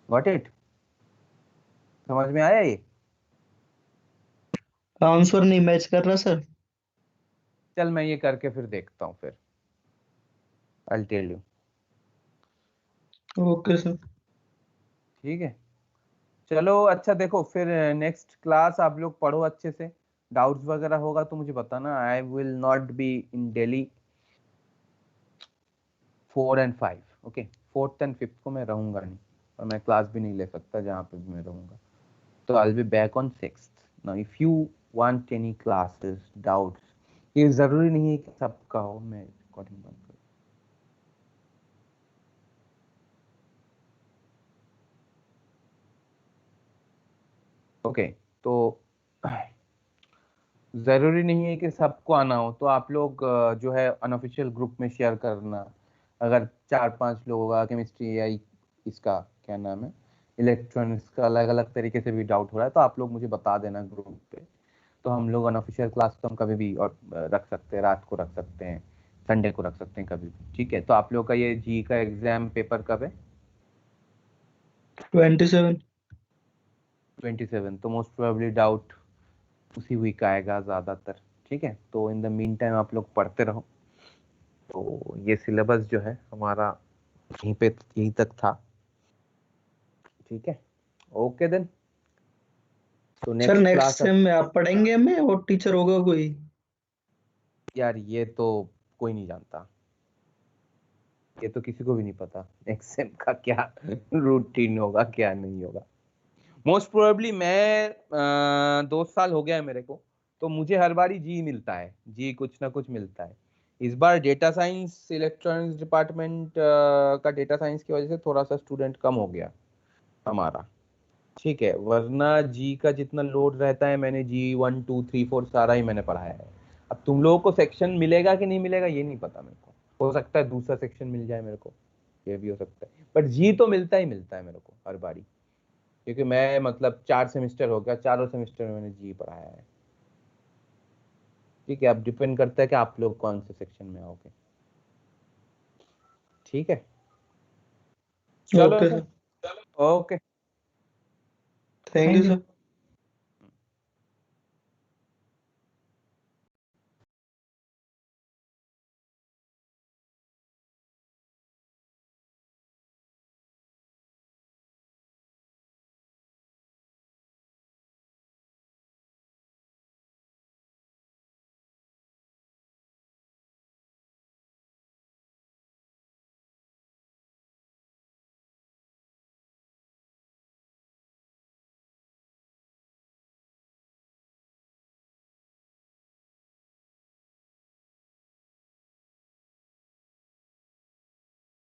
गॉट इट? समझ में आया ये? आंसर नहीं मैच कर रहा सर। चल मैं ये करके फिर देखता हूँ, फिर I tell you. Okay sir. ठीक है, चलो अच्छा देखो, फिर नेक्स्ट क्लास आप लोग पढ़ो अच्छे से। डाउट्स वगैरह होगा तो मुझे बताना। I will not be in Delhi 4 and 5। Okay, 4th and 5th को मैं रहूंगा नहीं, और मैं क्लास भी नहीं ले सकता जहाँ पे भी मैं रहूंगा। तो I will be back on 6th। Now if you want any classes doubts, ये जरूरी नहीं है कि सबका हो। मैं रिकॉर्डिंग बंद कर, ओके। तो जरूरी नहीं है कि सबको आना हो, तो आप लोग जो है अनऑफिशियल ग्रुप में शेयर करना। अगर 4-5 लोगों का केमिस्ट्री या इसका क्या नाम है, इलेक्ट्रॉनिक्स का अलग अलग तरीके से भी डाउट हो रहा है, तो आप लोग मुझे बता देना ग्रुप पे। तो हम लोग अनऑफिशियल क्लास तो हम कभी भी और रख सकते हैं, रात को रख सकते हैं, संडे को रख सकते हैं, कभी भी। ठीक है, तो आप लोग का ये जी का एग्जाम पेपर कब है? 27। 27, तो मोस्ट प्रोबेबली डाउट उसी वीक आएगा ज्यादातर। ठीक है, तो इन द मीन टाइम आप लोग पढ़ते रहो। तो ये सिलेबस जो है हमारा यहीं तक था। ठीक है, ओके देन। तो sir next next class, same में आप पढ़ेंगे हमें, और टीचर होगा कोई? यार ये तो कोई नहीं जानता, ये तो किसी को भी नहीं पता नेक्स्ट सेम का क्या रूटीन होगा क्या नहीं होगा। मोस्ट प्रोबेबली मैं 2 साल हो गया है मेरे को, तो मुझे हर बार ही जी मिलता है, जी कुछ ना कुछ मिलता है। इस बार डेटा साइंस इलेक्ट्रॉनिक्स डिपार्टमेंट का डेटा साइंस की वजह से थोड़ा सा स्टूडेंट कम हो गया हमारा। ठीक है, वरना जी का जितना लोड रहता है, मैंने जी 1 2 3 4 सारा ही मैंने पढ़ाया है। अब तुम लोगों को सेक्शन मिलेगा कि नहीं मिलेगा ये नहीं पता मेरे को, हो सकता है दूसरा सेक्शन मिल जाए मेरे को, ये भी हो सकता है। बट जी तो मिलता ही मिलता है मेरे को हर बारी, क्योंकि मैं मतलब 4 सेमेस्टर हो गया, चारों सेमेस्टर में मैंने जी पढ़ाया है। ठीक है, अब डिपेंड करता है कि आप लोग कौन से सेक्शन में आओगे। ठीक है, चलो okay sir, sir, okay. Thank you Thank you. Sir.